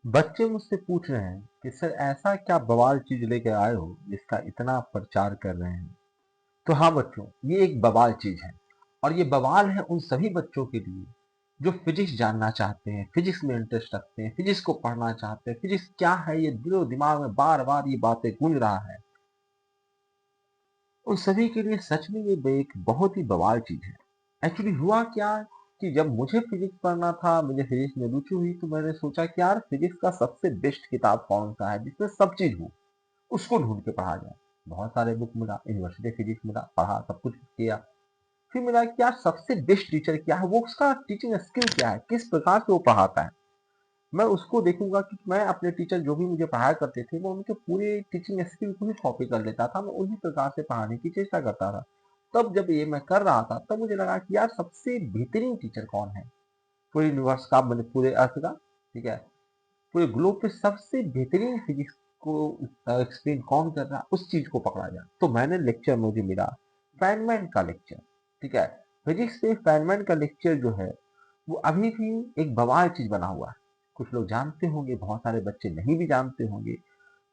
बच्चे मुझसे पूछ रहे हैं कि सर ऐसा क्या बवाल चीज लेके आए हो जिसका इतना प्रचार कर रहे हैं। तो हाँ बच्चों, ये एक बवाल चीज है। और ये बवाल है उन सभी बच्चों के लिए जो फिजिक्स जानना चाहते हैं, फिजिक्स में इंटरेस्ट रखते हैं, फिजिक्स को पढ़ना चाहते हैं। फिजिक्स क्या है ये दिलो दिमाग में बार बार ये बातें गूंज रहा है। उन सभी के लिए सच में ये एक बहुत ही बवाल चीज है। एक्चुअली हुआ क्या कि जब मुझे फिजिक्स पढ़ना था, मुझे फिजिक्स में रुचि हुई, तो मैंने सोचा कि यार फिजिक्स का सबसे बेस्ट किताब कौन सा है जिसमें सब चीज हो, उसको ढूंढ के पढ़ा जाए। बहुत सारे बुक मिला, यूनिवर्सिटी फिजिक्स मिला, पढ़ा, सब कुछ किया। फिर मिला कि यार सबसे बेस्ट टीचर क्या है, वो उसका टीचिंग स्किल क्या है, किस प्रकार से वो पढ़ाता है। मैं उसको देखूंगा कि मैं अपने टीचर जो भी मुझे पढ़ाया करते थे, मैं उनके पूरे टीचिंग स्किल को ही कॉपी कर लेता था, मैं उन्हीं प्रकार से पढ़ाने की चेष्टा करता था। तब जब ये मैं कर रहा था, तब मुझे लगा कि यार सबसे बेहतरीन टीचर कौन है पूरे यूनिवर्स का, मतलब पूरे अर्थ का, ठीक है, पूरे ग्लोब पे सबसे बेहतरीन फिजिक्स को एक्सप्लेन कौन कर रहा है, उस चीज को पकड़ा जाए। तो मैंने लेक्चर मुझे मिला फेनमैन का लेक्चर, ठीक है। फिजिक्स पे फेनमैन का लेक्चर जो है वो अभी भी एक बवाल चीज बना हुआ है। कुछ लोग जानते होंगे, बहुत सारे बच्चे नहीं भी जानते होंगे।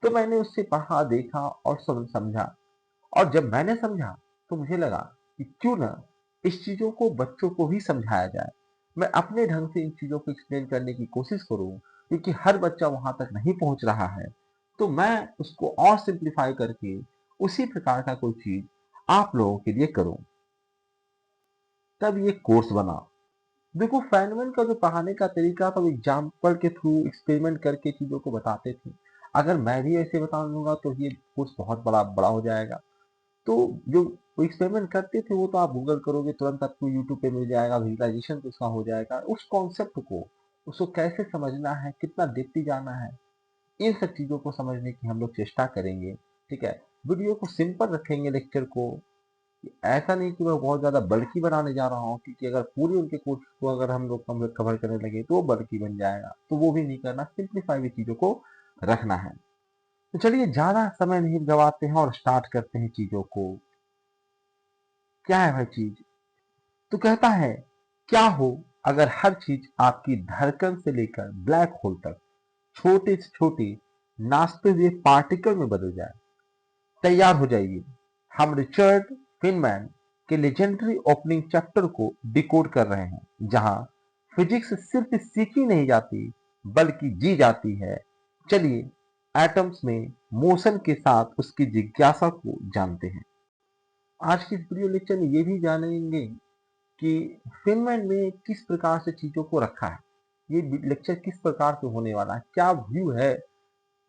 तो मैंने उससे पढ़ा, देखा और समझा। और जब मैंने समझा तो मुझे लगा कि क्यों ना इस चीजों को बच्चों को भी समझाया जाए। मैं अपने ढंग से इन चीजों को एक्सप्लेन करने की कोशिश करूं, क्योंकि हर बच्चा वहां तक नहीं पहुंच रहा है। तो मैं उसको और सिंप्लीफाई करके उसी प्रकार का कोई चीज आप लोगों के लिए करूं। तब ये कोर्स बना। देखो फेनमैन का जो पढ़ाने का तरीका था, वो एग्जाम्पल के थ्रू एक्सपेरिमेंट करके चीजों को बताते थे। अगर मैं भी ऐसे बता दूंगा तो ये कोर्स बहुत बड़ा बड़ा हो जाएगा। तो जो वो एक्सपेरिमेंट करते थे वो तो आप गूगल करोगे तुरंत आपको यूट्यूब पे मिल जाएगा, विजुअलाइजेशन तो उसका हो जाएगा। उस कॉन्सेप्ट को, उसको कैसे समझना है, कितना डेप्थ जाना है, इन सब चीजों को समझने की हम लोग चेष्टा करेंगे, ठीक है। वीडियो को सिंपल रखेंगे, लेक्चर को। ऐसा नहीं कि मैं बहुत ज्यादा बल्कि बनाने जा रहा हूँ, क्योंकि अगर पूरी उनके कोर्स को अगर हम लोग कवर करने लगे तो वो बल्कि बन जाएगा, तो वो भी नहीं करना, सिंप्लीफाई भी चीजों को रखना है। तो चलिए ज्यादा समय नहीं गवाते हैं और स्टार्ट करते हैं चीजों को। क्या है भाई चीज? तो कहता है, क्या हो अगर हर चीज आपकी धड़कन से लेकर ब्लैक होल तक छोटे से छोटे नाचते हुए पार्टिकल में बदल जाए। तैयार हो जाइए, हम रिचर्ड फिनमैन के लेजेंडरी ओपनिंग चैप्टर को डिकोड कर रहे हैं, जहां फिजिक्स सिर्फ सीखी नहीं जाती बल्कि जी जाती है। चलिए एटम्स में मोशन के साथ उसकी जिज्ञासा को जानते हैं। आज की इस वीडियो लेक्चर में ये भी जानेंगे कि फिनलैंड में किस प्रकार से चीजों को रखा है, ये लेक्चर किस प्रकार से होने वाला है, क्या व्यू है,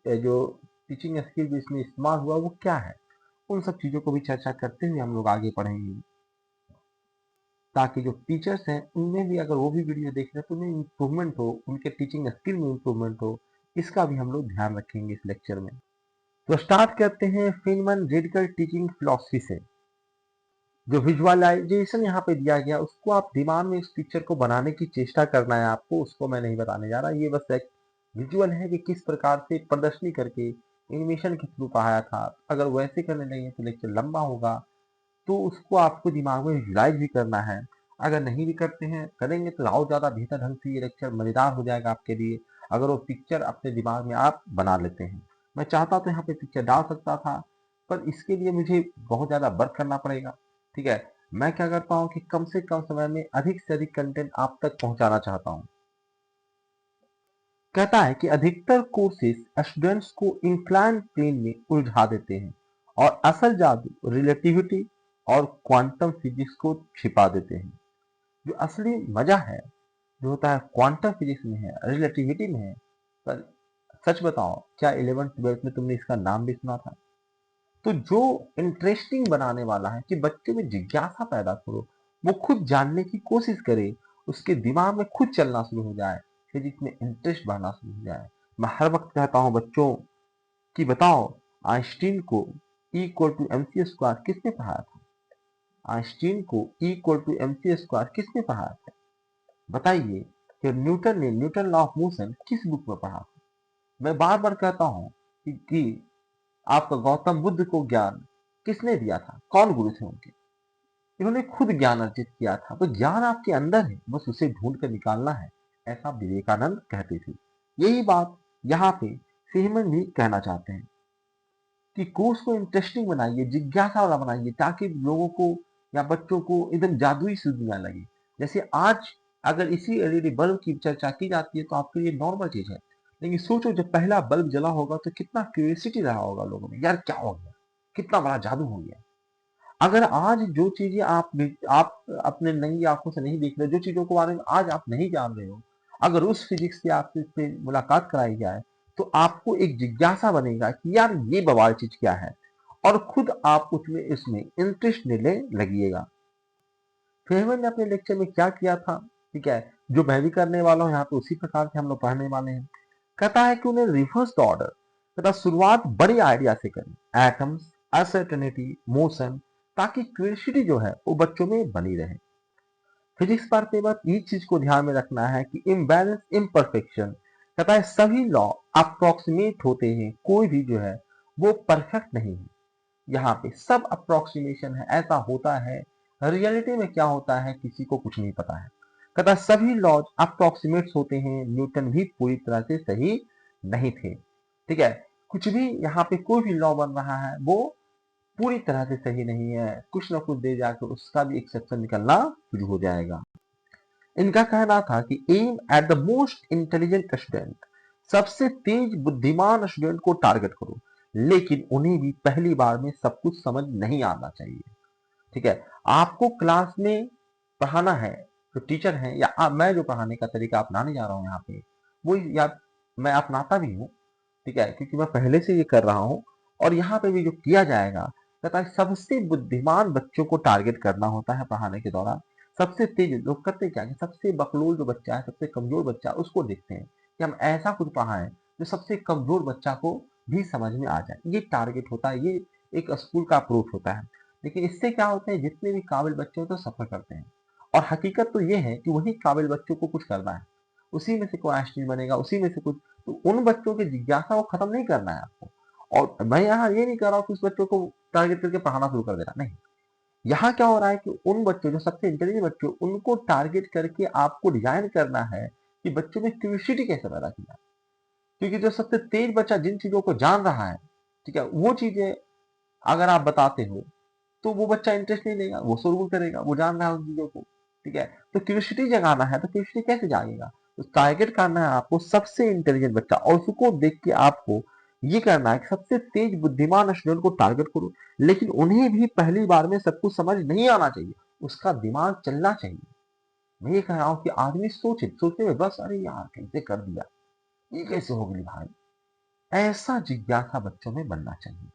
जो टीचिंग स्किल भी इसमें इस्तेमाल हुआ वो क्या है। उन सब चीजों को भी चर्चा करते हुए हम लोग आगे बढ़ेंगे, ताकि जो टीचर्स हैं उनमें भी अगर वो भी वीडियो देख रहे हैं तो उन्हें इम्प्रूवमेंट हो, उनके टीचिंग स्किल में इम्प्रूवमेंट हो। इसका भी हम लोग ध्यान रखेंगे इस लेक्चर में। तो स्टार्ट करते हैं फिनमैन रेडिकल टीचिंग फिलॉसफी से। जो विजुअलाइजेशन यहाँ पे दिया गया, उसको आप दिमाग में इस पिक्चर को बनाने की चेष्टा करना है आपको, उसको मैं नहीं बताने जा रहा। ये बस एक विजुअल है कि किस प्रकार से प्रदर्शनी करके एनिमेशन के थ्रू पढ़ाया था। अगर वैसे करने लगे तो लेक्चर लंबा होगा, तो उसको आपको दिमाग में विजुलाइज भी करना है। अगर नहीं भी करते हैं, करेंगे तो और ज्यादा बेहतर ढंग से ये लेक्चर मजेदार हो जाएगा आपके लिए, अगर वो पिक्चर अपने दिमाग में आप बना लेते हैं। मैं चाहता तो यहाँ पे पिक्चर डाल सकता था, पर इसके लिए मुझे बहुत ज्यादा वर्क करना पड़ेगा, ठीक है। मैं क्या करता हूँ कि कम से कम समय में अधिक से अधिक कंटेंट आप तक पहुंचाना चाहता हूँ। कहता है कि अधिकतर कोर्सेज स्टूडेंट्स को इंक्लाइन प्लेन में उलझा देते हैं और असल जादू रिलेटिविटी और क्वांटम फिजिक्स को छिपा देते हैं। जो असली मजा है, जो होता है क्वांटम फिजिक्स में है, रिलेटिविटी में है। पर सच बताओ, क्या 11th 12th में तुमने इसका नाम भी सुना था? तो जो इंटरेस्टिंग बनाने वाला है कि बच्चे में जिज्ञासा पैदा करो, वो खुद जानने की कोशिश करे, उसके दिमाग में खुद चलना शुरू हो जाए, फिजिक्स में इंटरेस्ट बढ़ना शुरू हो जाए। मैं हर वक्त कहता हूँ बच्चों कि बताओ, आइंस्टीन को E equal to M C square किसने पढ़ाया था? आइंस्टीन को E equal to M C square किसने पढ़ाया था? बताइए। कि न्यूटन ने न्यूटन लॉ ऑफ मोशन किस बुक में पढ़ा था? मैं बार बार कहता हूँ कि आपका गौतम बुद्ध को ज्ञान किसने दिया था, कौन गुरु थे उनके? इन्होंने खुद ज्ञान अर्जित किया था। तो ज्ञान आपके अंदर है, बस उसे ढूंढ कर निकालना है, ऐसा विवेकानंद कहते थे। यही बात यहाँ पे फेहमन भी कहना चाहते हैं कि कोर्स को इंटरेस्टिंग बनाइए, जिज्ञासा वाला बनाइए, ताकि लोगों को या बच्चों को एकदम जादुई सूझने ना लगे। जैसे आज अगर इसी एलईडी बल्ब की चर्चा की जाती है तो आपके लिए नॉर्मल चीज है, लेकिन सोचो जब पहला बल्ब जला होगा तो कितना क्यूरियोसिटी रहा होगा लोगों में, यार क्या हो गया, कितना बड़ा जादू हो गया। अगर आज जो चीजें आप अपने नंगी आंखों से नहीं देख रहे, जो चीजों के बारे में आज आप नहीं जान रहे हो, अगर उस फिजिक्स की आपसे से मुलाकात कराई जाए तो आपको एक जिज्ञासा बनेगा कि यार ये बवाल चीज क्या है, और खुद आप उसमें इसमें इंटरेस्ट लेने लगिएगा। फेहमान ने अपने लेक्चर में क्या किया था, ठीक है, जो मैं भी करने वाला हूँ यहाँ पे उसी प्रकार से हम लोग पढ़ने वाले हैं। कहता है कि उन्हें रिवर्स द ऑर्डर, कहता शुरुआत बड़े आइडिया से करें, एटम्स, अनसर्टेनिटी, मोशन, ताकि क्यूरियोसिटी जो है वो बच्चों में बनी रहे। फिजिक्स पर पेपर इस चीज को ध्यान में रखना है कि इम्बैलेंस, इम्परफेक्शन, कहता है सभी लॉ अप्रोक्सीमेट होते हैं, कोई भी जो है वो परफेक्ट नहीं है। यहाँ पे सब अप्रोक्सीमेशन है, ऐसा होता है, रियलिटी में क्या होता है किसी को कुछ नहीं पता है। कहता है सभी लॉज अप्रोक्सीमेट्स होते हैं, न्यूटन भी पूरी तरह से सही नहीं थे, ठीक है। कुछ भी यहाँ पे कोई भी लॉ बन रहा है वो पूरी तरह से सही नहीं है, कुछ ना कुछ दे जाकर उसका भी एक्सेप्शन निकलना शुरू हो जाएगा। इनका कहना था कि am at the most intelligent student, सबसे तेज बुद्धिमान स्टूडेंट को टारगेट करो, लेकिन उन्हें भी पहली बार में सब कुछ समझ नहीं आना चाहिए, ठीक है। आपको क्लास में पढ़ाना है, जो टीचर है या मैं जो पढ़ाने का तरीका अपनाने जा रहा हूँ यहाँ पे, वो या मैं अपनाता भी हूँ, ठीक है, क्योंकि मैं पहले से ये कर रहा हूँ। और यहाँ पे भी जो किया जाएगा, कहता है सबसे बुद्धिमान बच्चों को टारगेट करना होता है पढ़ाने के दौरान। सबसे तेज लोग करते क्या है, सबसे बकलोल जो बच्चा है, सबसे कमजोर बच्चा, उसको देखते हैं कि हम ऐसा कुछ पढ़ाएं जो सबसे कमजोर बच्चा को भी समझ में आ जाए। ये टारगेट होता है, ये एक स्कूल का अप्रोच होता है। लेकिन इससे क्या होता है, जितने भी काबिल बच्चे होते हैं सफर करते हैं, और हकीकत तो ये है कि वही काबिल बच्चों को कुछ करना है, उसी में से कोई आइंस्टीन बनेगा, उसी में से कुछ। तो उन बच्चों की जिज्ञासा को खत्म नहीं करना है आपको। और मैं यहाँ ये नहीं कर रहा हूँ कि उस बच्चों को टारगेट करके पढ़ाना शुरू कर देना, नहीं। यहाँ क्या हो रहा है कि उन बच्चों जो सबसे इंटेलिजेंट बच्चे, उनको टारगेट करके आपको डिजाइन करना है कि बच्चों में क्यूरियोसिटी कैसे पैदा की जाए। क्योंकि जो सबसे तेज बच्चा जिन चीजों को जान रहा है, ठीक है, वो चीजें अगर आप बताते हो तो वो बच्चा इंटरेस्ट नहीं लेगा, वो शोरगुल करेगा, वो जान रहा है उन चीजों को, ठीक है। तो क्यूरियोसिटी जगाना है, तो क्यूरियोसिटी कैसे जागेगा, तो टारगेट करना है आपको सबसे इंटेलिजेंट बच्चा, और उसको देख के आपको ये करना है कि सबसे तेज बुद्धिमान स्टूडेंट को टारगेट करो, लेकिन उन्हें भी पहली बार में सब कुछ समझ नहीं आना चाहिए, उसका दिमाग चलना चाहिए। मैं ये कह रहा हूँ कि आदमी सोचते हुए बस, अरे यार कैसे कर दिया, ये कैसे हो गई भाई, ऐसा जिज्ञासा बच्चों में बनना चाहिए।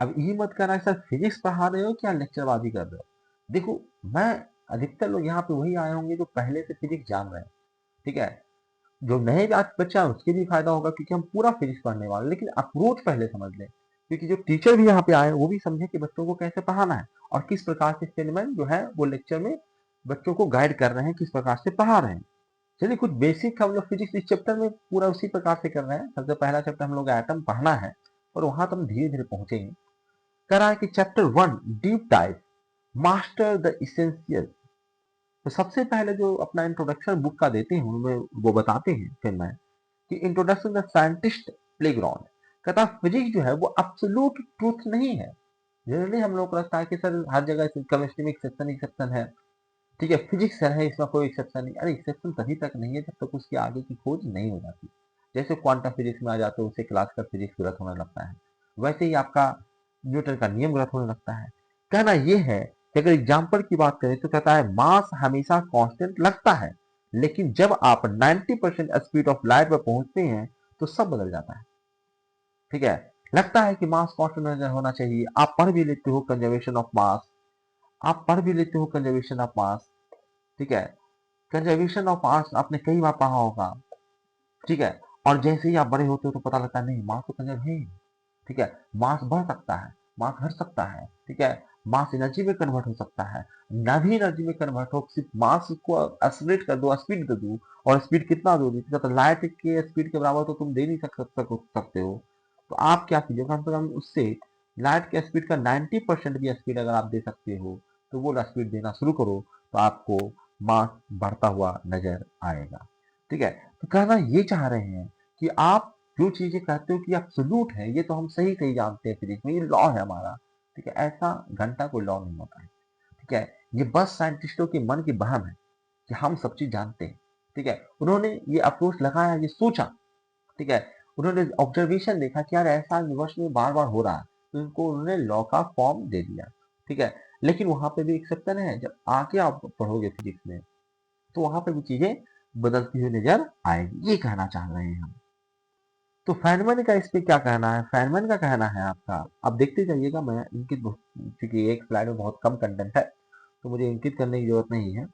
अब ये मत करना सर फिजिक्स पढ़ा रहे हो क्या लेक्चरबाजी कर रहे हो। देखो, मैं अधिकतर लोग यहाँ पे वही आए होंगे जो पहले से फिजिक्स जान रहे हैं, ठीक है। जो नए आज बच्चा है उसके भी फायदा होगा क्योंकि हम पूरा फिजिक्स पढ़ने वाले हैं, लेकिन अप्रोच पहले समझ लें, क्योंकि जो टीचर भी यहाँ पे आए हैं वो भी समझे कि बच्चों को कैसे पढ़ाना है और किस प्रकार से स्टेटमेंट जो है वो लेक्चर में बच्चों को गाइड कर रहे हैं, किस प्रकार से पढ़ा रहे हैं। चलिए कुछ बेसिक हम लोग फिजिक्स इस चैप्टर में पूरा उसी प्रकार से कर रहे हैं। सबसे पहला चैप्टर हम लोग एटम पढ़ना है और वहां तो हम धीरे धीरे पहुंचेंगे। कह रहा है कि chapter 1 deep dive, master the essential. तो सबसे पहले जो अपना इंट्रोडक्शन बुक का देते हैं उनमें वो बताते हैं फिर मैं कि इंट्रोडक्शन द साइंटिस्ट प्लेग्राउंड। कहता फिजिक्स जो है वो एब्सोल्यूट ट्रूथ नहीं है। जनरली हम लोग को लगता है कि सर हर जगह केमिस्ट्री में एक्सेप्शन एक्सेप्शन है, ठीक है, फिजिक्स सर है इसमें कोई एक्सेप्शन नहीं। अरे एक्सेप्शन तभी तक नहीं है जब तक उसके आगे की खोज नहीं हो जाती। जैसे क्वांटम फिजिक्स में आ जाते हो उसे क्लासिकल फिजिक्स गलत होने लगता है, वैसे ही आपका न्यूटन का नियम गलत होने लगता है। कहना यह है कि अगर एग्जाम्पल की बात करें तो कहता है मास हमेशा कांस्टेंट लगता है, लेकिन जब आप 90% स्पीड ऑफ लाइट पर पहुंचते हैं तो सब बदल जाता है, ठीक है। लगता है कि मास कांस्टेंट होना चाहिए, आप पढ़ भी लेते हो कंजर्वेशन ऑफ मास, आप पढ़ भी लेते हो कंजर्वेशन ऑफ मास, ठीक है। कंजर्वेशन ऑफ मास आपने कई बार पढ़ा होगा, ठीक है। और जैसे ही आप बड़े होते हो तो पता लगता है नहीं मास तो कंजर्व है, ठीक है। मास बढ़ सकता है, मास घट सकता है, ठीक है। मास एनर्जी में कन्वर्ट हो सकता है, ना भी एनर्जी में कन्वर्ट हो, सिर्फ मास को एक्सलरेट कर दो, स्पीड दे दो। और स्पीड कितना दो, तो लाइट के स्पीड के बराबर तो तुम दे नहीं सकते हो। तो आप क्या कीजिए, कम से कम उससे लाइट के स्पीड का 90% भी स्पीड अगर आप दे सकते हो तो वो स्पीड देना शुरू करो, तो आपको मास बढ़ता हुआ नजर आएगा, ठीक है। तो कहना ये चाह रहे हैं कि आप जो चीजें कहते हो कि एब्सोल्यूट है, ये तो हम सही सही जानते हैं फिजिक्स में, ये लॉ है हमारा, ठीक है, ऐसा घंटा कोई लॉ नहीं होता है, ठीक है। ये बस साइंटिस्टों के मन की बहम है कि हम सब चीज जानते हैं, ठीक है। उन्होंने ये अप्रोच लगाया, ये सोचा, ठीक है, उन्होंने ऑब्जर्वेशन देखा कि यार ऐसा यूनिवर्स में बार बार हो रहा है, तो उनको उन्होंने लॉ का फॉर्म दे दिया, ठीक है। लेकिन वहां पे भी एक्सेप्शन है, जब आगे आप पढ़ोगे फिजिक्स में तो वहां पे भी चीजें बदलती हुई नजर आएगी, ये कहना चाह रहे हैं हम। तो फैनमैन का इस पे क्या कहना है? फैनमैन का कहना है आपका, आप देखते जाइएगा, मैं इंकित क्योंकि एक स्लाइड में बहुत कम कंटेंट है तो मुझे इंकित करने की जरूरत नहीं है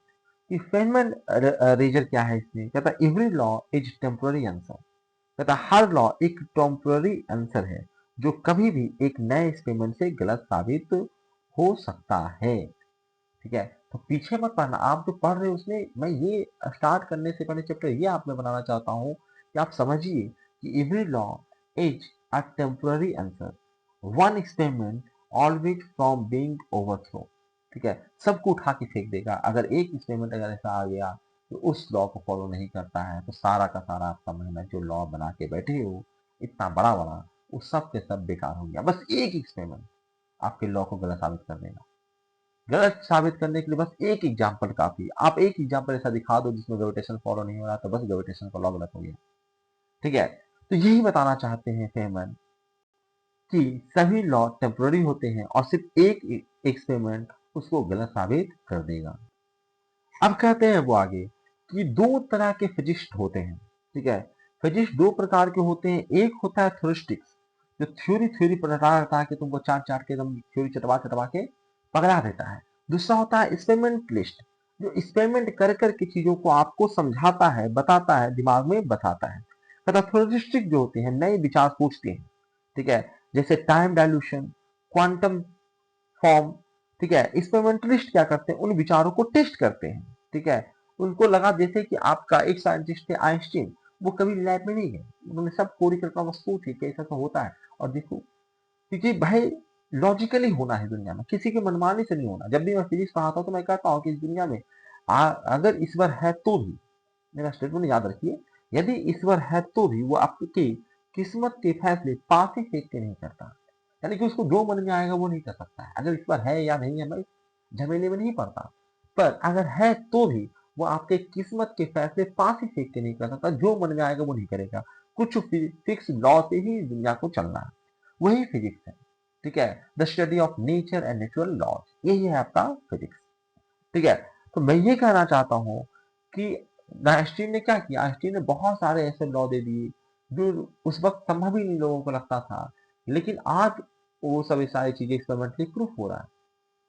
कि फैनमैन रेजर क्या है इसमें। कहता है every law is temporary answer, कहता है हर लॉ एक टेम्पररी आंसर है जो कभी भी एक नए एक्सपेरिमेंट से गलत साबित हो सकता है, ठीक है। तो पीछे मत पढ़ना, आप जो पढ़ रहे हो उसमें मैं ये स्टार्ट करने से पहले चैप्टर ये आप में बनाना चाहता हूँ कि आप समझिए कि every law is a temporary answer, one experiment always from being overthrow, ठीक है। सबको उठा के फेंक देगा, अगर एक एक्सपेरिमेंट अगर ऐसा आ गया तो उस लॉ को फॉलो नहीं करता है तो सारा का सारा आपका मेहनत जो लॉ बना के बैठे हो इतना बड़ा बड़ा, वो सब के सब बेकार हो गया। बस एक एक्सपेरिमेंट आपके लॉ को गलत साबित कर देगा। गलत साबित करने के लिए बस एक एग्जाम्पल काफी है, आप एक एग्जाम्पल ऐसा दिखा दो जिसमें ग्रेविटेशन फॉलो नहीं हो रहा तो बस ग्रेविटेशन का लॉ गलत हो गया, ठीक है। तो यही बताना चाहते हैं फेमन कि सभी लॉ टेम्पररी होते हैं और सिर्फ एक एक्सपेरिमेंट उसको गलत साबित कर देगा। अब कहते हैं वो आगे कि दो तरह के फिजिस्ट होते हैं, ठीक है। फिजिस्ट दो प्रकार के होते हैं, एक होता है थ्योरिस्टिक्स, जो थ्योरी थ्योरी पढ़ा रहता है कि तुमको चाट चाट के एकदम थ्योरी चटवा चटवा के पकड़ा देता है। दूसरा होता है एक्सपेरिमेंटलिस्ट, जो एक्सपेरिमेंट कर करके चीजों को आपको समझाता है, बताता है, दिमाग में बताता है। तथा थ्योरिस्टिक जो होते हैं नए विचार सोचते हैं, ठीक है, जैसे टाइम डायल्यूशन, क्वांटम फॉर्म, ठीक है। एक्सपेरिमेंटलिस्ट क्या करते हैं, उन विचारों को टेस्ट करते हैं, ठीक है। उनको लगा जैसे कि आपका एक साइंटिस्ट है आइंस्टीन, वो कभी लैब में नहीं गए, उन्होंने सब कोरी करके बस सोची कि ऐसा तो होता है और देखो, क्योंकि भाई लॉजिकली होना है दुनिया में, किसी की मनमानी से नहीं होना। जब भी मैं फिजिक्स पढ़ाता हूँ तो मैं कहता हूँ कि इस दुनिया में अगर ईश्वर है तो भी, मेरा स्टेटमेंट याद रखिए, यदि ईश्वर है तो भी वो आपकी किस्मत के फैसले पास ही फेंक के नहीं करता, यानी कि उसको जो मन में आएगा वो नहीं कर सकता है। अगर ईश्वर है या नहीं है मैं झमेले में नहीं पड़ता, पर अगर है तो भी वो आपके किस्मत के फैसले पास ही फेंक के नहीं कर सकता, जो मन में आएगा वो नहीं करेगा। कुछ फिक्स लॉ से ही दुनिया को चलना है, वही फिजिक्स है, ठीक है। The study of nature and natural laws, यही है आपका फिजिक्स, ठीक है। तो मैं ये कहना चाहता हूँ कि आइंस्टीन ने क्या किया, आइंस्टीन ने बहुत सारे ऐसे लॉ दे दिए जो उस वक्त संभव ही नहीं लोगों को लगता था, लेकिन आज वो सभी सारी चीजें एक्सपेरिमेंटली प्रूफ हो रहा है,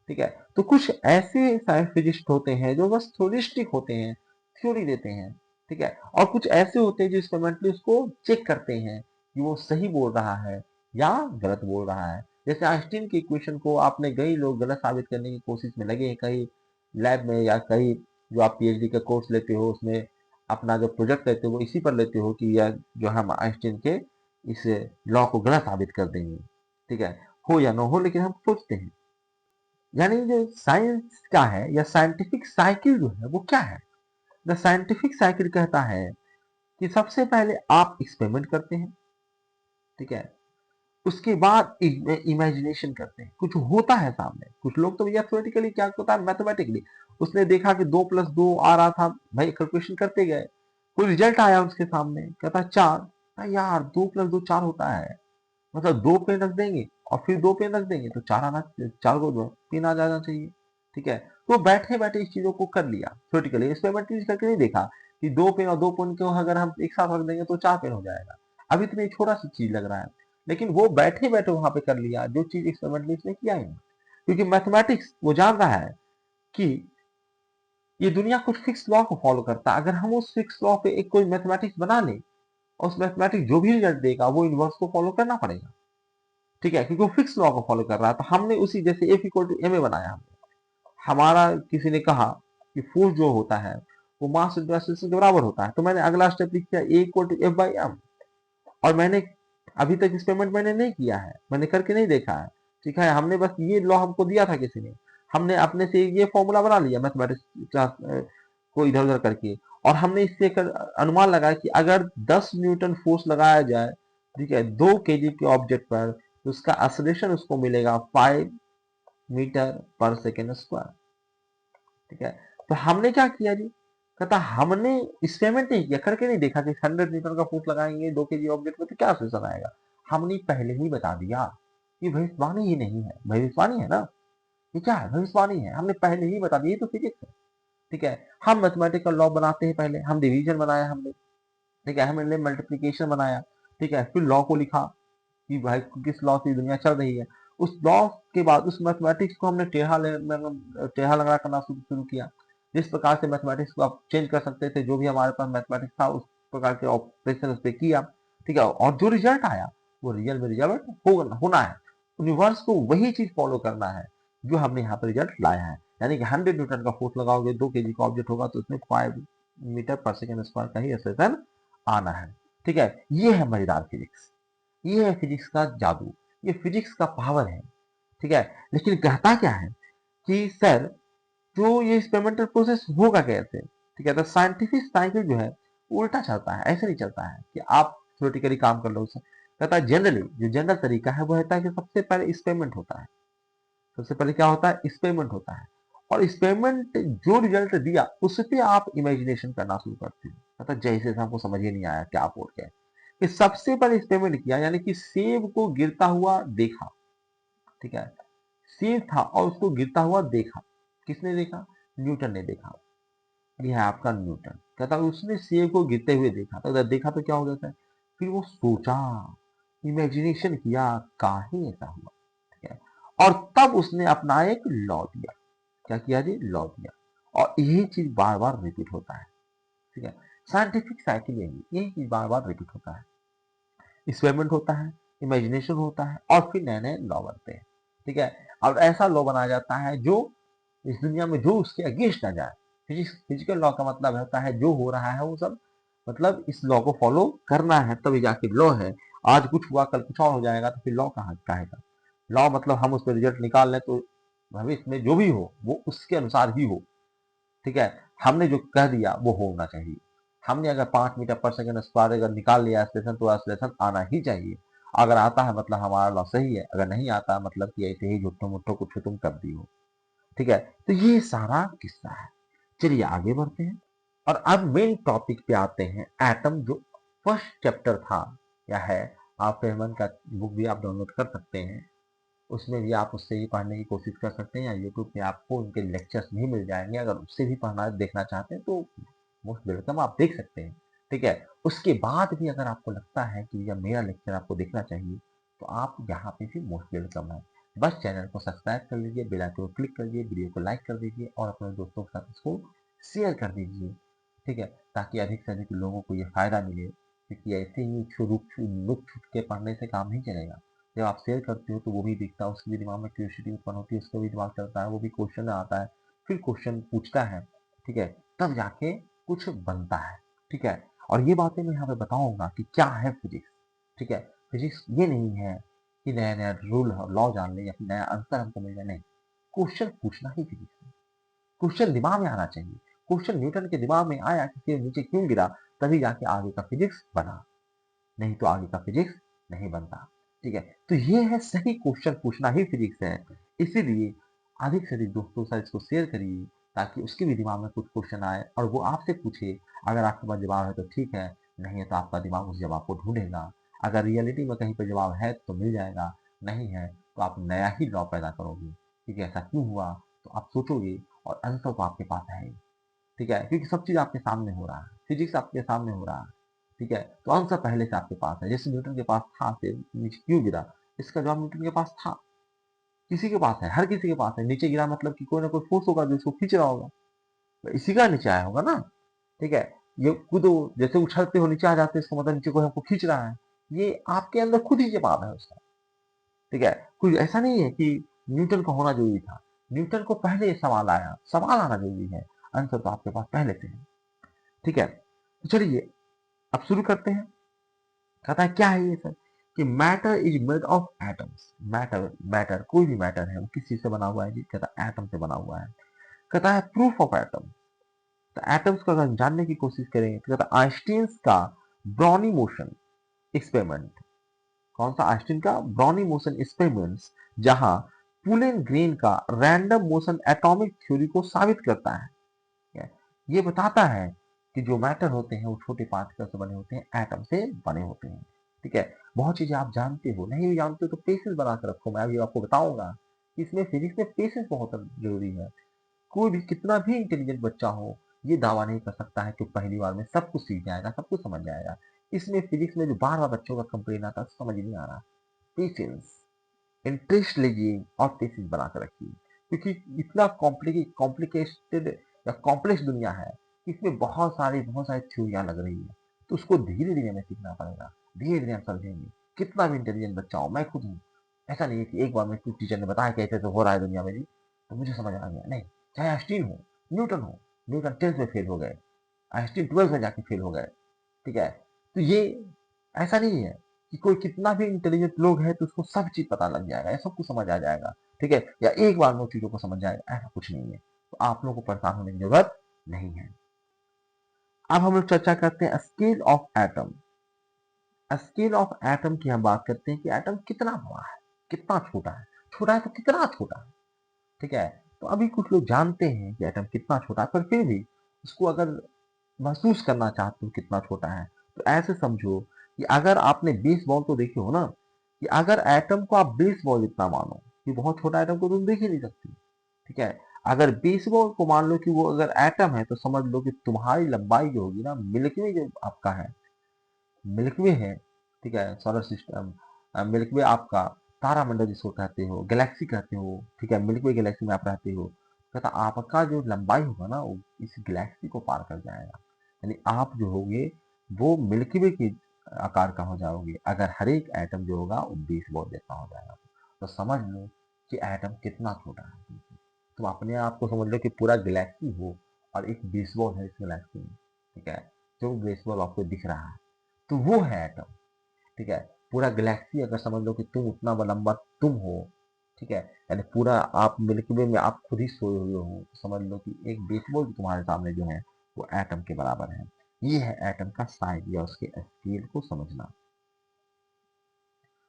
ठीक है। तो कुछ ऐसे साइंस फिजिस्ट होते हैं जो बस थ्योरिस्टिक होते हैं, थ्योरी देते हैं, ठीक है। और कुछ ऐसे होते हैं जो एक्सपेरिमेंटली उसको चेक करते हैं कि वो सही बोल रहा है या गलत बोल रहा है। जैसे आइंस्टीन की इक्वेशन को आपने कई लोग गलत साबित करने की कोशिश में लगे हैं, कई लैब में या कई जो आप पीएचडी का कोर्स लेते हो उसमें अपना जो प्रोजेक्ट लेते हो वो इसी पर लेते हो कि यह जो हम आइंस्टीन के इस लॉ को गलत साबित कर देंगे, ठीक है। हो या ना हो लेकिन हम सोचते हैं, यानी जो साइंस क्या है या साइंटिफिक साइकिल जो है वो क्या है। द साइंटिफिक साइकिल कहता है कि सबसे पहले आप एक्सपेरिमेंट करते हैं, ठीक है, उसके बाद इमेजिनेशन करते हैं, कुछ होता है सामने। कुछ लोग तो भैया थ्योरेटिकली क्या होता है, मैथमेटिकली उसने देखा कि 2+2 आ रहा था, भाई कैलकुलेशन करते गए, कोई रिजल्ट आया उसके सामने, कहता 4, यार 2+2 4 होता है, मतलब 2 पेन रख देंगे और फिर 2 पेन रख देंगे तो 4 आना, 4 को 2 पेन आ जाना चाहिए, ठीक है। तो बैठे बैठे इस चीजों को कर लिया थ्योरेटिकली, एक्सपेरिमेंटली करके नहीं देखा कि 2 पेन और 2 पेन को अगर हम एक साथ रख देंगे तो 4 पेन हो जाएगा। अभी तो ये छोटा सी चीज लग रहा है, लेकिन वो बैठे बैठे वहां पे कर लिया जो चीज एक्सपेरिमेंटली इसने किया ही नहीं, क्योंकि मैथमेटिक्स वो जान रहा है कि ये दुनिया कुछ फिक्स लॉ को फॉलो करता है। अगर हम उस फिक्स लॉ पे एक कोई मैथमेटिक्स बना ले और उस मैथमेटिक्स जो भी रिजल्ट देगा वो यूनिवर्स को फॉलो करना पड़ेगा, ठीक है, क्योंकि वो फिक्स लॉ को फॉलो कर रहा है। तो हमने उसी जैसे F equal to M A बनाया, हमारा किसी ने कहा कि फोर्स जो होता है वो मास इंटू एक्सेलरेशन के बराबर होता है, तो मैंने अगला स्टेप लिख दिया a equal to F by m. और मैंने अभी तक एक्सपेरिमेंट मैंने नहीं किया है, मैंने करके नहीं देखा है, ठीक है। हमने बस ये लॉ हमको दिया था किसी ने, हमने अपने से ये फॉर्मूला बना लिया मैथमेटिक्स को इधर उधर करके, और हमने इससे अनुमान लगाया कि अगर 10 न्यूटन फोर्स लगाया जाए ठीक है, 2 kg के ऑब्जेक्ट पर तो उसका एक्सेलरेशन उसको मिलेगा 5 मीटर पर सेकेंड स्क्वायर। ठीक है, तो हमने क्या किया जी, कहता हमने एक्सपेरिमेंट नहीं किया, करके नहीं देखा कि 100 न्यूटन का फोर्स लगाएंगे 2 kg ऑब्जेक्ट पर तो क्या सोल्यूशन आएगा। हमने पहले ही बता दिया कि भविष्यवाणी ही नहीं है, भविष्यवाणी है ना, ये क्या है, भविष्यवाणी है, हमने पहले ही बता दिया, ये तो फिजिक्स है। ठीक है, हम मैथमेटिकल लॉ बनाते हैं, पहले हम डिवीजन बनाया हमने, ठीक है, हमने मल्टीप्लिकेशन बनाया, ठीक है, फिर लॉ को लिखा कि भाई किस लॉ से दुनिया चल रही है। उस लॉ के बाद उस मैथमेटिक्स को हमने टेढ़ा लगा करना शुरू शुरू किया। जिस प्रकार से मैथमेटिक्स को आप चेंज कर सकते थे, जो भी हमारे पास मैथमेटिक्स था उस प्रकार के ऑपरेशन उस पर किया। ठीक है, और जो रिजल्ट आया वो रियल में रिजल्ट होना है। यूनिवर्स को वही चीज फॉलो करना है जो हमने यहाँ पर रिजल्ट लाया है। यानी कि 100 न्यूटन का फोर्स लगाओगे, 2 kg का ऑब्जेक्ट होगा तो उसमें 5 मीटर पर सेकेंड स्क्वायर का ही एक्सेलरेशन आना है। ठीक है, ये है मजेदार फिजिक्स, ये है फिजिक्स का जादू, ये फिजिक्स का पावर है। ठीक है, लेकिन कहता क्या है कि सर जो ये एक्सपेरिमेंटल प्रोसेस होगा कैसे। ठीक है, तो साइंटिफिक साइकिल जो है उल्टा चलता है, ऐसे नहीं चलता है कि आप थ्योरेटिकली काम कर लो उससे। कहता है जनरली जो जनरल तरीका है वो होता है कि सबसे पहले एक्सपेरिमेंट होता है, सबसे पहले क्या होता है, एक्सपेरिमेंट होता है, और एक्सपेरिमेंट जो रिजल्ट दिया उस पे आप इमेजिनेशन करना शुरू करते हो। मतलब जैसे हमको समझ ही नहीं आया क्या बोल के कि सबसे पहले एक्सपेरिमेंट किया, यानी कि सेब को गिरता हुआ देखा। ठीक है, सेब था और उसको गिरता हुआ देखा, किसने देखा, न्यूटन ने देखा। ये है आपका न्यूटन, कहता है उसने सेब को गिरते हुए देखा, तो देखा तो क्या हो जाता है, फिर वो सोचा, इमेजिनेशन किया काहे ऐसा हुआ। ठीक है, और तब उसने अपना एक लॉ दिया, क्या किया जी, लॉ दिया, और यही चीज बार बार रिपीट होता है। ठीक है, साइंटिफिक साइकिल यही चीज बार बार रिपीट होता है, एक्सपेरिमेंट होता है, इमेजिनेशन होता है, और फिर नए नए लॉ बनते हैं। ठीक है, और ऐसा लॉ बनाया जाता है जो इस दुनिया में जो उसके अगेंस्ट ना जाए। फिजिकल लॉ का मतलब होता है जो हो रहा है वो सब, मतलब इस लॉ को फॉलो करना है तभी जाके लॉ है। आज कुछ हुआ कल कुछ और हो जाएगा तो फिर लॉ कहाँ का है। लॉ मतलब हम उस पर रिजल्ट निकाल लें तो भविष्य में जो भी हो वो उसके अनुसार ही हो। ठीक है, हमने जो कह दिया वो होना चाहिए। हमने अगर 5 मीटर पर सेकंड स्क्वायर अगर निकाल लिया एक्सलेशन तो एक्सलेशन आना ही चाहिए। अगर आता है मतलब हमारा लॉ सही है, अगर नहीं आता मतलब कि ऐसे ही झुट्ठो मुट्ठो कुछ तुम कर दी हो। ठीक है, तो ये सारा किस्सा है। चलिए आगे बढ़ते हैं और अब मेन टॉपिक पे आते हैं, एटम जो फर्स्ट चैप्टर था या है। आप फेरमन का बुक भी आप डाउनलोड कर सकते हैं, उसमें भी आप उससे ही पढ़ने की कोशिश कर सकते हैं, या यूट्यूब पे आपको उनके लेक्चर्स भी मिल जाएंगे। अगर उससे भी पढ़ना देखना चाहते हैं तो मोस्ट वेलकम, आप देख सकते हैं। ठीक है, उसके बाद भी अगर आपको लगता है कि यह मेरा लेक्चर आपको देखना चाहिए तो आप यहाँ पे भी मोस्ट वेलकम है। बस चैनल को सब्सक्राइब कर लीजिए, बेल आइकन को क्लिक कर लीजिए, वीडियो को लाइक कर दीजिए और अपने दोस्तों के साथ इसको शेयर कर दीजिए। ठीक है, ताकि अधिक से अधिक लोगों को ये फायदा मिले, क्योंकि ऐसे ही लुक छुप के पढ़ने से काम नहीं चलेगा। जब आप शेयर करते हो तो वो भी दिखता है, उसके भी दिमाग में क्यूरियोसिटी उत्पन्न होती है, उसका भी दिमाग चलता है, वो भी क्वेश्चन आता है, फिर क्वेश्चन पूछता है। ठीक है, तब जाके कुछ बनता है। ठीक है, और ये बातें मैं यहाँ पे बताऊंगा कि क्या है फिजिक्स। ठीक है, फिजिक्स ये नहीं है कि नया नया रूल और लॉ जान ले या फिर नया आंसर हमको मिल जाए, नहीं, क्वेश्चन पूछना ही फिजिक्स है। क्वेश्चन दिमाग में आना चाहिए। क्वेश्चन न्यूटन के दिमाग में आया कि सिर नीचे क्यों गिरा, तभी जाके आगे का फिजिक्स बना, नहीं तो आगे का फिजिक्स नहीं बनता। ठीक है, तो ये है सही क्वेश्चन पूछना ही फिजिक्स है। इसीलिए अधिक से अधिक दोस्तों के साथ इसको शेयर करिए ताकि उसके भी दिमाग में कुछ क्वेश्चन आए और वो आपसे पूछे। अगर आपके पास जवाब है तो ठीक है, नहीं है तो आपका दिमाग उस जवाब को ढूंढेगा। अगर रियलिटी में कहीं पर जवाब है तो मिल जाएगा, नहीं है तो आप नया ही लॉ पैदा करोगे। ठीक है, ऐसा क्यों हुआ तो आप सोचोगे और आंसर तो आपके पास है। ठीक है, क्योंकि सब चीज आपके सामने हो रहा है, फिजिक्स आपके सामने हो रहा है। ठीक है, तो आंसर पहले से आपके पास है। जैसे न्यूटन के पास था फिर नीचे क्यों गिरा, इसका जवाब न्यूटन के पास था, किसी के पास है, हर किसी के पास है। नीचे गिरा मतलब कि कोई ना कोई फोर्स होगा जो उसको खींच रहा होगा, तो इसी का नीचे आया होगा ना। ठीक है, ये कूदो जैसे उछलते हो नीचे आ जाते हैं, इसका मतलब नीचे कोई हमको खींच रहा है, ये आपके अंदर खुद ही जवाब है उसका। ठीक है, कोई ऐसा नहीं है कि न्यूटन का होना जरूरी था, न्यूटन को पहले ये सवाल आया, सवाल आना जरूरी है, आंसर तो आपके पास पहले से है। ठीक है, तो चलिए अब शुरू करते हैं। कहता है क्या है ये सर, कि matter is made of atoms. Matter matter कोई भी मैटर है वो किस चीज से बना हुआ है जी, कहता है एटम से बना हुआ है। कहता है प्रूफ ऑफ एटम, तो एटम्स को अगर जानने की कोशिश करें तो कहता है आइंस्टीन का ब्राउनी मोशन एक्सपेरिमेंट। कौन सा? आइंस्टीन का ब्राउनी मोशन एक्सपेरिमेंट्स, जहां पुल एंड ग्रेन का रैंडम मोशन एटॉमिक थ्योरी को साबित करता है। ठीक है? ये बताता है कि जो मैटर होते हैं वो छोटे पार्टिकल से बने होते हैं, एटम से बने होते हैं। ठीक है? बहुत चीजें आप जानते हो, नहीं भी जानते हो तो पेशेंस बना के रखो, मैं अभी आपको बताऊंगा कि इसमें फिजिक्स में पेशेंस बहुत जरूरी है। कोई भी कितना भी इंटेलिजेंट बच्चा हो, ये दावा नहीं कर सकता है कि पहली बार में सब कुछ सीख जाएगा, सब कुछ समझ जाएगा। इसमें फिजिक्स में जो बार बार बच्चों का कंप्लेन आता है समझ नहीं आ रहा। पेशेंस, इंटरेस्ट लीजिए और पेशेंस बना कर रखिए, क्योंकि इतना कॉम्प्लिकेटेड या कॉम्प्लेक्स दुनिया है कि इसमें बहुत सारी थ्योरियां लग रही है। तो उसको धीरे धीरे हमें सीखना पड़ेगा, धीरे धीरे हम समझेंगे। कितना भी इंटेलिजेंट बच्चा हो, मैं खुद हूँ, ऐसा नहीं है कि एक बार में कुछ टीचर ने बताया कि ऐसे तो हो रहा है दुनिया में जी तो मुझे समझ आ गया, नहीं। चाहे आइंस्टीन हो, न्यूटन हो, न्यूटन 10th में फेल हो गए, आइंस्टीन 12th में जाके फेल हो गए। ठीक है? तो ये ऐसा नहीं है कि कोई कितना भी इंटेलिजेंट लोग है तो उसको सब चीज पता लग जाएगा या सब कुछ समझ आ जाएगा। ठीक है? या एक बार में उन चीजों को समझ जाएगा, ऐसा कुछ नहीं है। तो आप लोगों को परेशान होने की जरूरत नहीं है। अब हम लोग चर्चा करते हैं scale of atom. Scale of atom की हम बात करते हैं कि एटम कितना बड़ा है, कितना छोटा है। छोटा है तो कितना छोटा है। ठीक है? तो अभी कुछ लोग जानते हैं कि एटम कितना छोटा है, पर फिर भी उसको अगर महसूस करना चाहते हो कितना छोटा है, तो ऐसे समझो कि अगर आपने बेसबॉल तो देखे हो ना, कि अगर एटम को आप बेसबॉल इतना मानो कि बहुत छोटा एटम को तुम देख ही नहीं सकती। ठीक है? अगर बेसबॉल को मान लो कि वो अगर एटम है, तो समझ लो कि तुम्हारी लंबाई जो होगी ना, मिल्की वे जो आपका है, मिल्की वे है, ठीक है, सोलर सिस्टम, मिल्की वे आपका तारामंडल जिसको कहते हो, गैलेक्सी कहते हो। ठीक है? मिल्की वे गैलेक्सी में आप रहते हो। कहता आपका जो लंबाई होगा ना वो इस गैलेक्सी को पार कर जाएगा। यानी आप जो होगे वो मिल्की वे के आकार का हो जाओगे, अगर हर एक एटम जो होगा वो बेसबॉल जैसा हो जाएगा। तो समझ लो कि एटम कितना छोटा है। तुम अपने आप को समझ लो कि पूरा गैलेक्सी हो और एक बेसबॉल है इस गैलेक्सी में। ठीक है? जो बेसबॉल आपको दिख रहा है तो वो है एटम। ठीक है? पूरा गैलेक्सी अगर समझ लो कि तुम उतना लंबा तुम हो। ठीक है? यानी पूरा आप मिल्की वे में आप खुद ही सोए हुए हो, तो समझ लो कि एक बेसबॉल तुम्हारे सामने जो है वो एटम के बराबर है। ये है एटम का साइज या उसके स्केल को समझना।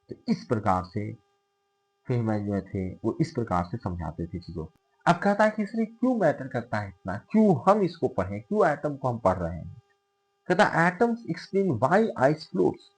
तो इस प्रकार से फेमैन जो थे वो इस प्रकार से समझाते थे चीजों को। अब कहता है कि इसलिए क्यों मैटर करता है इतना, क्यों हम इसको पढ़ें, क्यों एटम को हम पढ़ रहे हैं। कहता atoms explain why ice floats.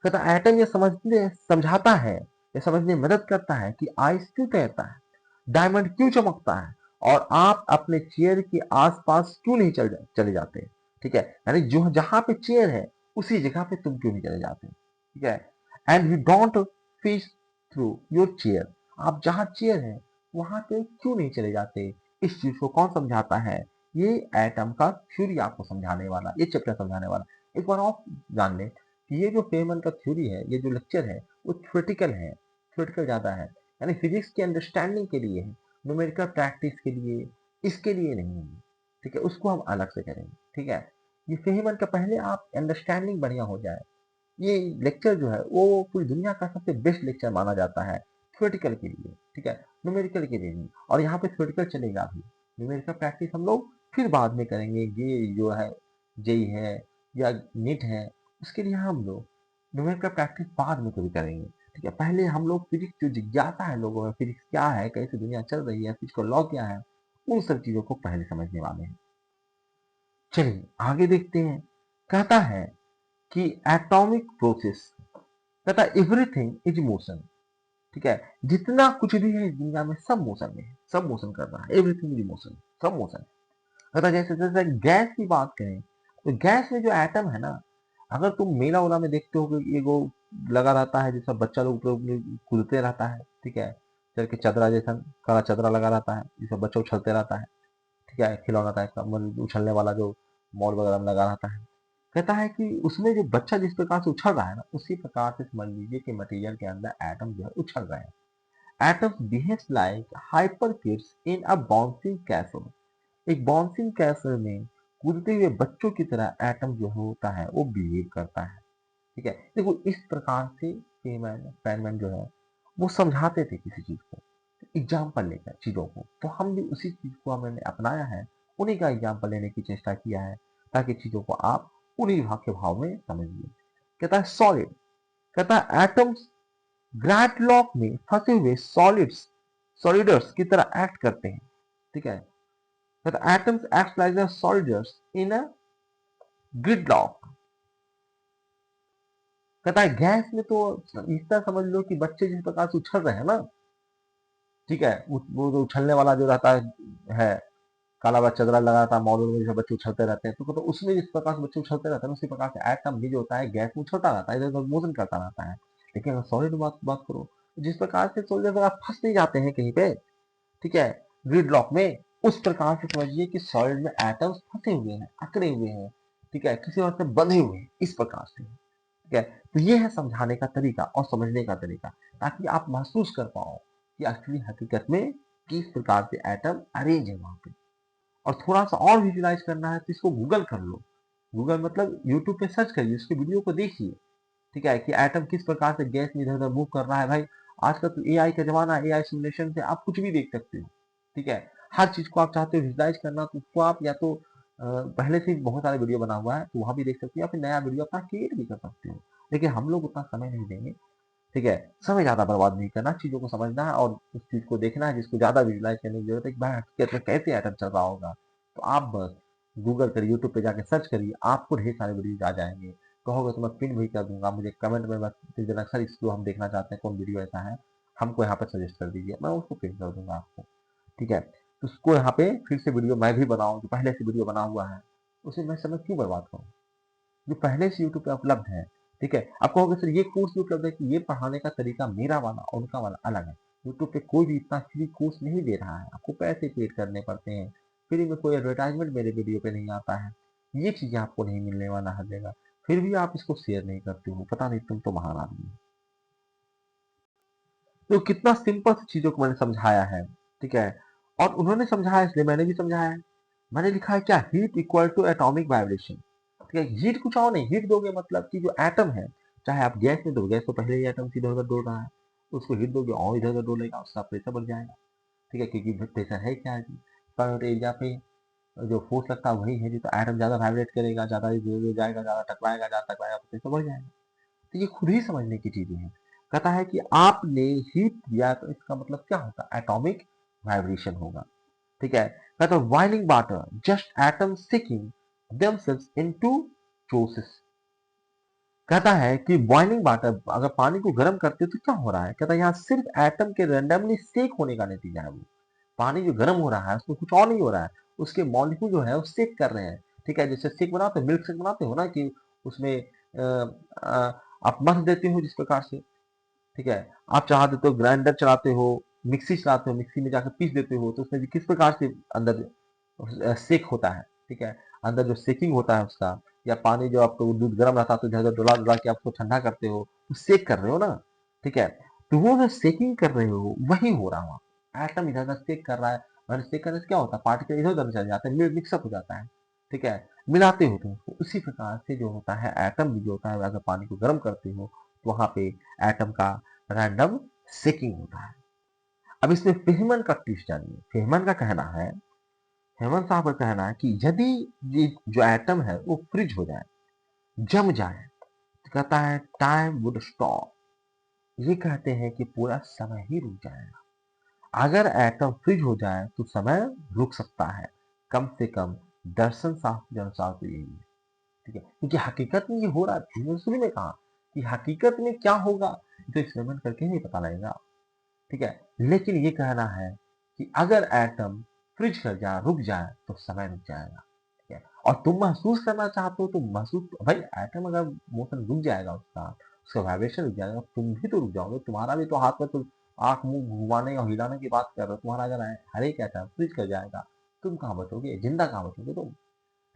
कहता एटम ये समझने समझाता है, ये समझने में मदद करता है कि आइस क्यों तैरता है, डायमंड क्यों चमकता है, और आप अपने चेयर के आसपास क्यों नहीं चले जाते। ठीक है? यानी जो जहां पे चेयर है उसी जगह पे तुम क्यों नहीं चले जाते। ठीक है? And you don't fish through your chair. आप जहां चेयर है वहां पे क्यों नहीं चले जाते। इस चीज को कौन समझाता है? ये एटम का थ्योरी आपको समझाने वाला, ये चैप्टर समझाने वाला। एक बार और जान ले कि ये जो फेमन का थ्योरी है, ये जो लेक्चर है वो थ्योरेटिकल है, थ्योरेटिकल ज्यादा है, यानी फिजिक्स की अंडरस्टैंडिंग के लिए है, न्यूमेरिकल प्रैक्टिस के लिए इसके लिए नहीं है। ठीक है? उसको हम अलग से करेंगे। ठीक है? ये फेमन का पहले आप अंडरस्टैंडिंग बढ़िया हो जाए। ये लेक्चर जो है वो पूरी दुनिया का सबसे बेस्ट लेक्चर माना जाता है थ्योरेटिकल के लिए। ठीक है? न्यूमेरिकल के लिए नहीं, और यहाँ पे थ्योरेटिकल चलेगा भी, न्यूमेरिकल प्रैक्टिस हम लोग फिर बाद में करेंगे। ये जो है जेई है या नीट है, उसके लिए हम लोग न्यूमेरिकल प्रैक्टिस बाद में कभी करेंगे। ठीक है? पहले हम लोग फिजिक्स जो जिज्ञासा है लोगों में, फिजिक्स क्या है, कैसे दुनिया चल रही है, फिजिकल लॉ क्या है, उन सब चीजों को पहले समझने वाले हैं। चलिए आगे देखते हैं। कहता है कि एटॉमिक प्रोसेस, कहता है एवरीथिंग इज मोशन। ठीक है? जितना कुछ भी है इस दुनिया में सब मोशन में है, सब मोशन कर रहा है, एवरीथिंग इज मोशन, सब मोशन। कहता है जैसे जैसे गैस की बात करें तो गैस में जो एटम है ना, अगर तुम मेला वेला में देखते हो कि ये वो लगा रहता है जिसका बच्चा लोग ऊपर ऊपर कूदते रहता है। ठीक है? चल के चदरा जैसा काला चदरा लगा रहता है जिसका बच्चा उछलते रहता है। ठीक है? खिलौना टाइप का मतलब उछलने वाला जो मॉल वगैरह में लगा रहता है। कहता है कि उसमें जो बच्चा जिस प्रकार से उछल रहा है ना, उसी प्रकार से समझ लीजिए कि मटेरियल के अंदर एटम जो है उछल रहे हैं। Atoms behaves like hyper kids in a bouncing castle. एक बाउंसिंग कैसल में कूदते हुए बच्चों की तरह एटम जो होता है वो बिहेव करता है। ठीक है? देखो इस प्रकार से फेनमैन जो है वो समझाते थे किसी चीज को एग्जाम्पल लेकर चीजों को, तो हम भी उसी चीज को हमने अपनाया है, उन्हीं का एग्जाम्पल लेने की चेष्टा किया है ताकि चीजों को आप उन्हीं भाव के भाव में समझिए। कहता है सॉलिड, कहता है एटम्स ग्राडलॉक में फंसे हुए सॉलिडर्स की तरह एक्ट करते हैं। ठीक है, कहता atoms act like the soldiers in a gridlock. कहता है गैस में तो इस तरह समझ लो कि बच्चे जिस प्रकार से उछल रहे हैं ना, ठीक है, वो जो उछलने वाला जो रहता है काला वाला चदरा लगा था मॉडल में, जैसे बच्चे उछलते रहते हैं, तो उसमें जिस प्रकार से बच्चे उछलते रहते हैं उसी प्रकार से एटम भी जो होता है गैस में उछलता रहता है, इधर उधर मोशन करता रहता है। लेकिन अगर सॉलिड बात करो, जिस प्रकार से सॉलिड अगर फंस नहीं जाते हैं कहीं पे, ठीक है, ग्रिड लॉक में, उस प्रकार से समझिए कि सॉलिड में एटम्स फंसे हुए हैं, अकड़े हुए हैं, ठीक है, किसी और से बंधे हुए हैं, इस प्रकार से। ठीक है, तो ये है समझाने का तरीका और समझने का तरीका, ताकि आप महसूस कर पाओ कि एक्चुअली हकीकत में किस प्रकार से एटम अरेंज है वहां पे। और थोड़ा सा और विजुलाइज करना है तो इसको गूगल कर लो। गूगल मतलब यूट्यूब पे सर्च करिए, उसके वीडियो को देखिए, ठीक है, कि एटम किस प्रकार से गैस में इधर उधर मूव कर रहा है। भाई आजकल तो एआई का जमाना है, एआई सिमुलेशन से आप कुछ भी देख सकते हो। ठीक है, हर चीज को आप चाहते हो विजुलाइज करना तो उसको आप या तो पहले से ही बहुत सारे वीडियो बना हुआ है तो वहां भी देख सकते हो, या फिर नया वीडियो अपना क्रिएट भी कर सकते हो। लेकिन हम लोग उतना समय नहीं देंगे। ठीक है, समय ज्यादा बर्बाद नहीं करना, चीजों को समझना है और उस चीज को देखना है जिसको ज्यादा विजुलाइज करने की जरूरत है कि भाई हकीकत में कैसे एटम चल रहा होगा। तो आप बस गूगल करिए, यूट्यूब पे जाके सर्च करिए, आपको ढेर सारे वीडियो आ जाएंगे। कहोगे तो मैं पिन भी कर दूंगा, मुझे कमेंट में बस देना सर इसको हम देखना चाहते हैं, कौन वीडियो ऐसा है हमको यहाँ पे सजेस्ट कर दीजिए, मैं उसको पिन कर दूंगा आपको। ठीक है, तो उसको यहाँ पे फिर से वीडियो मैं भी बनाऊँ, जो पहले से वीडियो बना हुआ है उसे मैं समय क्यों बर्बाद करूँ, जो पहले से यूट्यूब पे उपलब्ध है। ठीक है, आप कहोगे सर ये कोर्स भी उपलब्ध है, कि ये पढ़ाने का तरीका मेरा वाला और उनका वाला अलग है। यूट्यूब पे कोई भी इतना फ्री कोर्स नहीं दे रहा है, आपको पैसे पेड करने पड़ते हैं। फ्री में कोई एडवर्टाइजमेंट मेरे वीडियो पे नहीं आता है, ये चीजें आपको नहीं मिलने वाला हर जगह। फिर भी आप इसको शेयर नहीं करते हो, पता नहीं तुम तो महान आदमी हो। तो कितना सिंपल सी चीजों को मैंने समझाया है। ठीक है, और उन्होंने समझाया इसलिए मैंने भी समझाया है। मैंने लिखा है क्या, heat equal to atomic vibration. ठीक है, हीट कुछ और नहीं, हीट दोगे मतलब कि जो एटम है, चाहे आप गैस में दो, गैस तो पहले ही एटम इधर उधर डोल रहा है, तो उसको हीट दोगे और इधर उधर डोलेगा, उसका प्रेशर बढ़ जाएगा। ठीक है, क्योंकि प्रेशर है क्या है कि पर एरिया पे जो फोर्स लगता है वही है, जो तो एटम ज्यादा वाइब्रेट करेगा, ज्यादा इधर उधर जाएगा, ज्यादा टकराएगा तो प्रेशर बढ़ जाएगा। तो ये खुद ही समझने की चीजें हैं। कहता है कि आपने हीट दिया तो इसका मतलब क्या होगा, एटॉमिक वाइब्रेशन होगा। ठीक है, कहता है boiling water just atom seeking themselves into process। कहता है कि बॉइलिंग वाटर, अगर पानी को गर्म करते हो तो क्या हो रहा है, कहता है यहाँ सिर्फ एटम के रैंडमली सेक होने का नतीजा है वो। पानी जो गर्म हो रहा है उसमें कुछ और नहीं हो रहा है, उसके मॉलिक्यूल जो है वो सेक कर रहे हैं। ठीक है, जैसे सेक बनाते हो, मिल्क शेक बनाते हो ना, कि उसमें आप मथ देते हो जिस प्रकार से। ठीक है, आप चाह देते हो ग्राइंडर चलाते हो, मिक्सी चलाते हो, मिक्सी में जाकर पीस देते हो, तो उसमें भी किस प्रकार से अंदर सेक होता है। ठीक है, अंदर जो सेकिंग होता है उसका, या पानी जो आपको दूध गर्म रहता है तो इधर उधर डुला डुला के आप उसको ठंडा करते हो, तो सेक कर रहे हो ना। ठीक है, तो वो जो सेकिंग कर रहे हो वही हो रहा है, एटम इधर उधर सेक कर रहा है। और सेक करने से क्या होता है, पार्टिकल इधर उधर चले जाते हैं, मिक्सअप हो जाता है। ठीक है, मिलाते हो तुम उसको, उसी प्रकार से जो होता है एटम भी जो होता है, अगर पानी को गर्म करते हो तो वहां पे एटम का रैंडम सेकिंग होता है। अब इसमें फेहमन का ट्विस्ट जानिए। फेहमन का कहना है, हेमंत साहब का कहना है कि यदि ये जो एटम है वो फ्रीज हो जाए, जम जाए, तो कहता है टाइम वुड स्टॉप। ये कहते हैं कि पूरा समय ही रुक जाएगा। अगर एटम फ्रीज हो जाए तो समय रुक सकता है, कम से कम दर्शन शास्त्र के अनुसार तो यही है। ठीक है, क्योंकि हकीकत में ये हो रहा है, मैंने शुरू में कहा कि हकीकत में क्या होगा तो एक्सपेरिमेंट करके नहीं पता लगेगा। ठीक है, लेकिन ये कहना है कि अगर एटम फ्रीज कर जाए, रुक जाए, तो समय रुक जाएगा। ठीक है, और तुम महसूस करना चाहते हो तो महसूस, भाई एटम अगर मोशन रुक जाएगा, उसका उसका वाइब्रेशन रुक जाएगा, तुम भी तो रुक जाओगे, तुम्हारा भी तो हाथ में तो आंख मुंह घुमाने और हिलाने की बात कर रहे हो, तुम्हारा अगर हर एक एटम फ्रीज कर जाएगा, तुम कहाँ बचोगे, जिंदा कहाँ बचोगे तुम।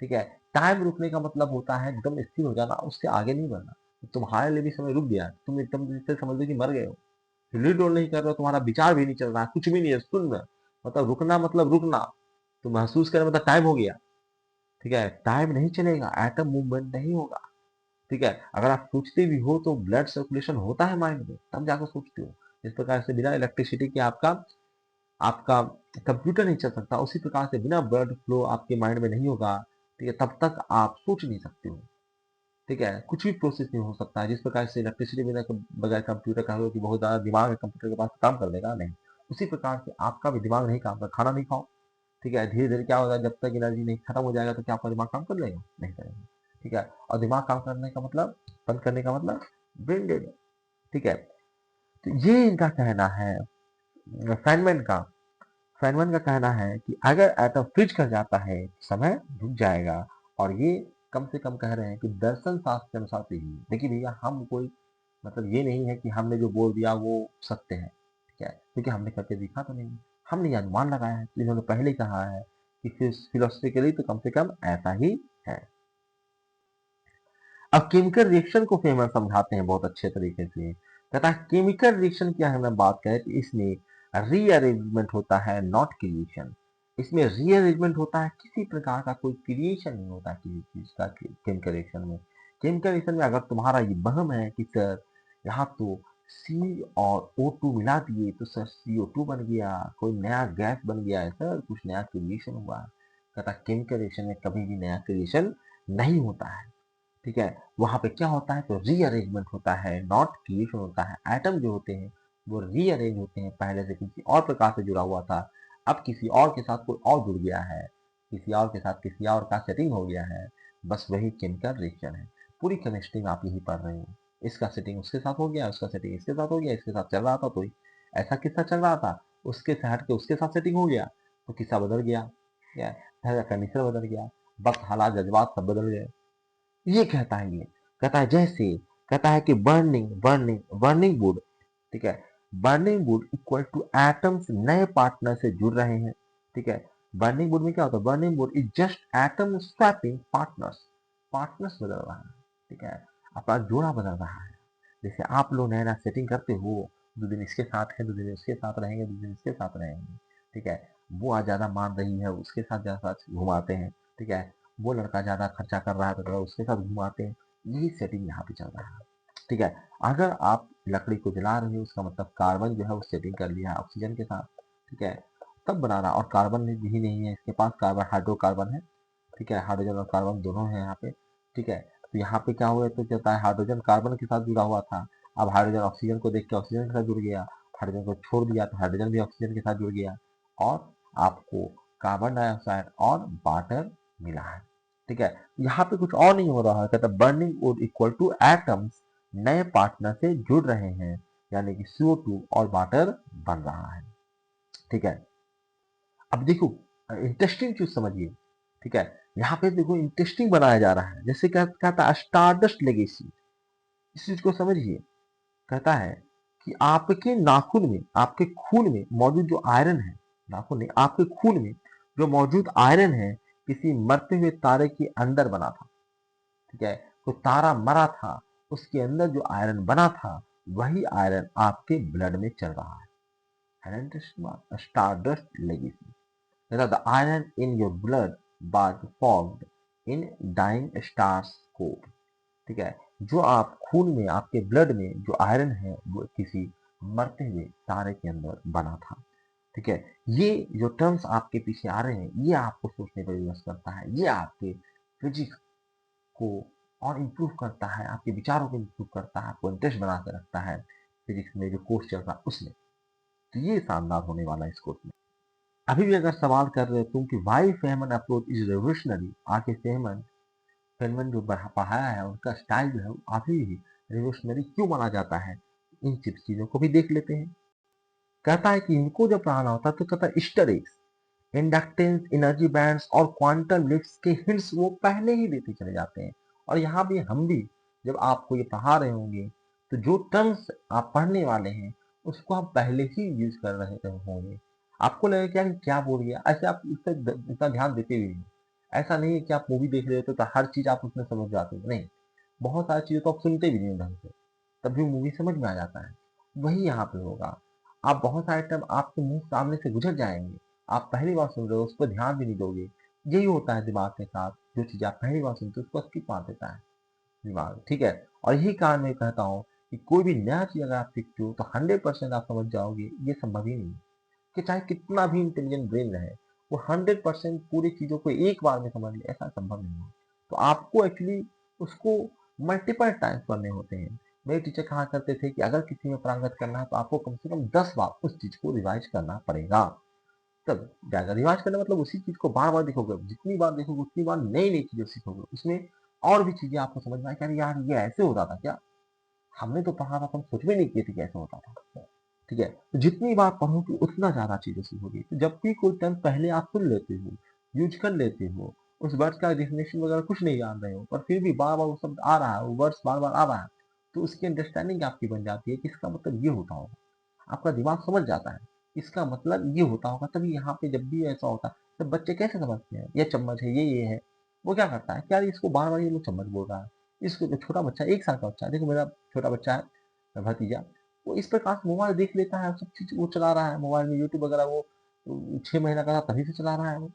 ठीक है, टाइम रुकने का मतलब होता है एकदम स्थिर हो जाना, उससे आगे नहीं बढ़ना। तुम्हारे लिए भी समय रुक गया, तुम एकदम जैसे समझ लो कि मर गए हो, रीड रोल नहीं कर रहे हो, तुम्हारा विचार भी नहीं चल रहा है, कुछ भी नहीं है, शून्य। मतलब रुकना मतलब रुकना, तो महसूस करना मतलब टाइम हो गया। ठीक है, टाइम नहीं चलेगा, एटम मूवमेंट नहीं होगा। ठीक है, अगर आप सोचते भी हो तो ब्लड सर्कुलेशन होता है माइंड में, तब जाकर सोचते हो। इस प्रकार से बिना इलेक्ट्रिसिटी के आपका आपका कंप्यूटर नहीं चल सकता, उसी प्रकार से बिना ब्लड फ्लो आपके माइंड में नहीं होगा, ठीक है, तब तक आप सोच नहीं सकते हो। ठीक है, कुछ भी प्रोसेस नहीं हो सकता है। जिस प्रकार से इलेक्ट्रिसिटी बिना बगैर कंप्यूटर का हो कि बहुत ज़्यादा दिमाग है कंप्यूटर के पास काम कर देगा, नहीं। उसी प्रकार से आपका भी दिमाग नहीं काम कर, खाना नहीं खाओ, ठीक है, धीरे-धीरे क्या होगा, जब तक एनर्जी नहीं खत्म हो जाएगा तो क्या आपका दिमाग काम कर लेगा? नहीं करेगा, ठीक है। और दिमाग काम करने का मतलब, बंद करने का मतलब ब्रेन डेड, ठीक है। तो ये इनका कहना है, फेनमैन का फेनमैन का कहना है कि अगर एटम फ्रीज कर जाता है, समय रुक जाएगा। और ये कम से कम कह रहे हैं कि दर्शन शास्त्र के अनुसार तो यही है। देखिए भैया, हम कोई मतलब ये नहीं है कि हमने जो बोल दिया वो सत्य है, ठीक है, क्योंकि हमने करके दिखा तो नहीं, हमने ये अनुमान लगाया है, तो इन्होंने पहले ही कहा है कि फिलोसफिकली तो कम से कम ऐसा ही है। अब केमिकल रिएक्शन को फेमस समझाते हैं बहुत अच्छे तरीके से। कहता है केमिकल रिएक्शन क्या है, मैं बात करें तो इसमें रीअरेंजमेंट होता है, नॉट क्रिएशन। इसमें रीअरेंजमेंट होता है, किसी प्रकार का कोई क्रिएशन नहीं होता किसी चीज का केमिकल रिएक्शन में। केमिकल रिएक्शन में अगर तुम्हारा ये वहम है कि सर यहाँ तो सी और O2 मिला दिए तो सर CO2 बन गया, कोई नया गैस बन गया है सर, कुछ नया क्रिएशन हुआ है। कहता केमिकल रिएक्शन में कभी भी नया क्रिएशन नहीं होता है, ठीक है। वहां पे क्या होता है, तो रीअरेंजमेंट होता है, नॉट क्रिएशन होता है। एटम जो होते हैं वो रीअरेंज होते हैं, पहले से किसी और प्रकार से जुड़ा हुआ था, अब किसी और के साथ कोई और जुड़ गया है, किसी और के साथ किसी और का सेटिंग हो गया है। बस वही केमिकल रिएक्शन है। पूरी केमिस्ट्री में आप यही पढ़ रहे हो, इसका सेटिंग उसके साथ हो गया, उसका सेटिंग इसके साथ हो गया, इसके साथ चल रहा था तो ऐसा किस्सा चल रहा था, उसके से हट के उसके साथ सेटिंग हो गया तो किस्सा बदल गया, क्या घर का कंडीशन बदल गया, वक्त हालात जज्बात सब बदल गए। ये कहता है, ये कहता है जैसे, कहता है कि बर्निंग बर्निंग बर्निंग वुड, ठीक है, burning would equal two atoms नए पार्टनर से जुड़ रहे हैं, ठीक है। बर्निंग वुड में क्या होता है, burning would is just atom swapping partners, partners बदल रहा है, ठीक है, अपना जोड़ा बदल रहा है। जैसे आप लोग नया नया सेटिंग करते हो, 2 दिन इसके साथ है, 2 दिन उसके साथ रहेंगे, 2 दिन इसके साथ रहेंगे, ठीक है। वो आज ज्यादा मान रही है, उसके साथ ज्यादा घुमाते हैं, ठीक है। वो लड़का ज्यादा खर्चा कर रहा है तो थोड़ा उसके साथ घुमाते हैं। यही सेटिंग यहाँ पे चल रहा है, ठीक है। अगर आप लकड़ी को जला रहे हो, उसका मतलब कार्बन जो है वो सेटिंग कर लिया है ऑक्सीजन के साथ, ठीक है, तब बना रहा। और कार्बन ही नहीं है इसके पास, कार्बन हाइड्रोकार्बन है, ठीक है, हाइड्रोजन और कार्बन दोनों है यहाँ पे, ठीक है। तो यहाँ पे क्या हुआ, तो कहता है हाइड्रोजन कार्बन के साथ जुड़ा हुआ था, अब हाइड्रोजन ऑक्सीजन को देख के ऑक्सीजन के साथ जुड़ गया, हाइड्रोजन को छोड़ दिया तो हाइड्रोजन भी ऑक्सीजन के साथ जुड़ गया, और आपको कार्बन डाइऑक्साइड और वाटर मिला है, ठीक है। यहाँ पे कुछ और नहीं हो रहा है, कहता burning would equal two atoms नए पार्टनर से जुड़ रहे हैं, यानी कि CO2 और वाटर बन रहा है, ठीक है। अब देखो इंटरेस्टिंग चीज समझिए, ठीक है। यहाँ पे देखो इंटरेस्टिंग बनाया जा रहा है, जैसे क्या कहता है स्टारडस्ट लेगेसी, इस चीज को समझिए। कहता है कि आपके नाखून में, आपके खून में मौजूद जो आयरन है, नाखून नहीं, आपके खून में जो मौजूद आयरन है किसी मरते हुए तारे के अंदर बना था, ठीक है। तो तारा मरा था, उसके अंदर जो आयरन बना था वही आयरन आपके ब्लड में चल रहा है। Stardust legacy, the iron in your blood was formed in dying stars core, ठीक है। जो आप खून में, आपके ब्लड में जो आयरन है वो किसी मरते हुए तारे के अंदर बना था, ठीक है। ये जो टर्म्स आपके पीछे आ रहे हैं ये आपको सोचने पर विवश करता है, ये आपके फिजिक्स को और इम्प्रूव करता है, आपके विचारों को इम्प्रूव करता है, आपको इंटरेस्ट बना के रखता है फिजिक्स में जो कोर्स चल रहा है उसमें। तो ये शानदार होने वाला है इस कोर्स में। अभी भी अगर सवाल कर रहे हो तुम कि why Feynman approach is revolutionary, आके फेमन फेमन जो पढ़ाया है उनका स्टाइल जो है वो अभी भी रेवोल्यूशनरी क्यों माना जाता है, इन चीजों को भी देख लेते हैं। कहता है कि इनको जब पढ़ाना होता है तो कहता है Easter eggs, inductance, energy bands और क्वांटम लिफ्ट्स के हिंट्स वो पहले ही देते चले जाते हैं। और यहाँ भी हम भी जब आपको ये पढ़ा रहे होंगे तो जो टर्म्स आप पढ़ने वाले हैं उसको आप पहले ही यूज कर रहे होंगे। आपको लगेगा क्या कि क्या बोल गया, ऐसे आप इतना ध्यान देते भी नहीं। ऐसा नहीं है कि आप मूवी देख रहे हो तो हर चीज आप उसमें समझ जाते हो, नहीं। बहुत सारी चीजें तो आप सुनते भी नहीं हो ढंग से, तब भी मूवी समझ में आ जाता है। वही यहाँ पे होगा, आप बहुत सारे टर्म आपके मुंह सामने से गुजर जाएंगे, आप पहली बार सुन रहे हो उस पर ध्यान भी नहीं दोगे। यही होता है दिमाग के साथ, जो चीज आप पहली बार सुनते हो उसको स्किप मार देता है दिमाग, ठीक है। और यही कारण मैं कहता हूँ कि कोई भी नया चीज अगर आप सीखते हो तो 100% आप समझ जाओगे, ये संभव ही नहीं है कि चाहे कितना भी इंटेलिजेंट ब्रेन रहे वो 100% पूरी चीजों को एक बार में समझ ले, ऐसा संभव नहीं है। तो आपको एक्चुअली उसको मल्टीपल टाइम्स पढ़ने होते हैं। मेरे टीचर कहा करते थे कि अगर किसी में पारंगत करना है तो आपको कम से कम 10 बार उस चीज को रिवाइज करना पड़ेगा, तब जाकर रिवाइज करना मतलब उसी चीज को बार बार देखोगे, जितनी बार देखोगे उतनी बार नई नई चीजें सीखोगे, उसमें और भी चीजें आपको समझ में आए कि अरे यार ये ऐसे होता था क्या, हमने तो पढ़ा था तो हम सोच भी नहीं किए थे कि ऐसे होता था। ठीक है, तो जितनी बार पढ़ोगे उतना ज्यादा चीजें सीखोगे। तो जब भी कोई टर्म पहले आप सुन लेते हो, यूज कर लेते हो, उस वर्ड का डेफिनेशन वगैरह कुछ नहीं जान रहे हो, पर फिर भी बार बार वो शब्द आ रहा है, वो वर्ड्स बार बार आ रहा है, तो उसकी अंडरस्टैंडिंग आपकी बन जाती है कि इसका मतलब ये होता होगा। आपका दिमाग समझ जाता है इसका मतलब ये होता होगा, तभी यहाँ पे जब भी ऐसा होता है तो बच्चे कैसे समझते हैं, ये चम्मच है, ये है, वो क्या करता है, क्या इसको बार बार ये लोग चम्मच बोल रहा है, इसको जो छोटा बच्चा 1 साल का बच्चा है, देखो मेरा छोटा बच्चा है भतीजा, वो इस प्रकार से मोबाइल देख लेता है, सब चीज वो चला रहा है मोबाइल में, यूट्यूब वगैरह वो 6 महीना का था तभी से चला रहा है वो।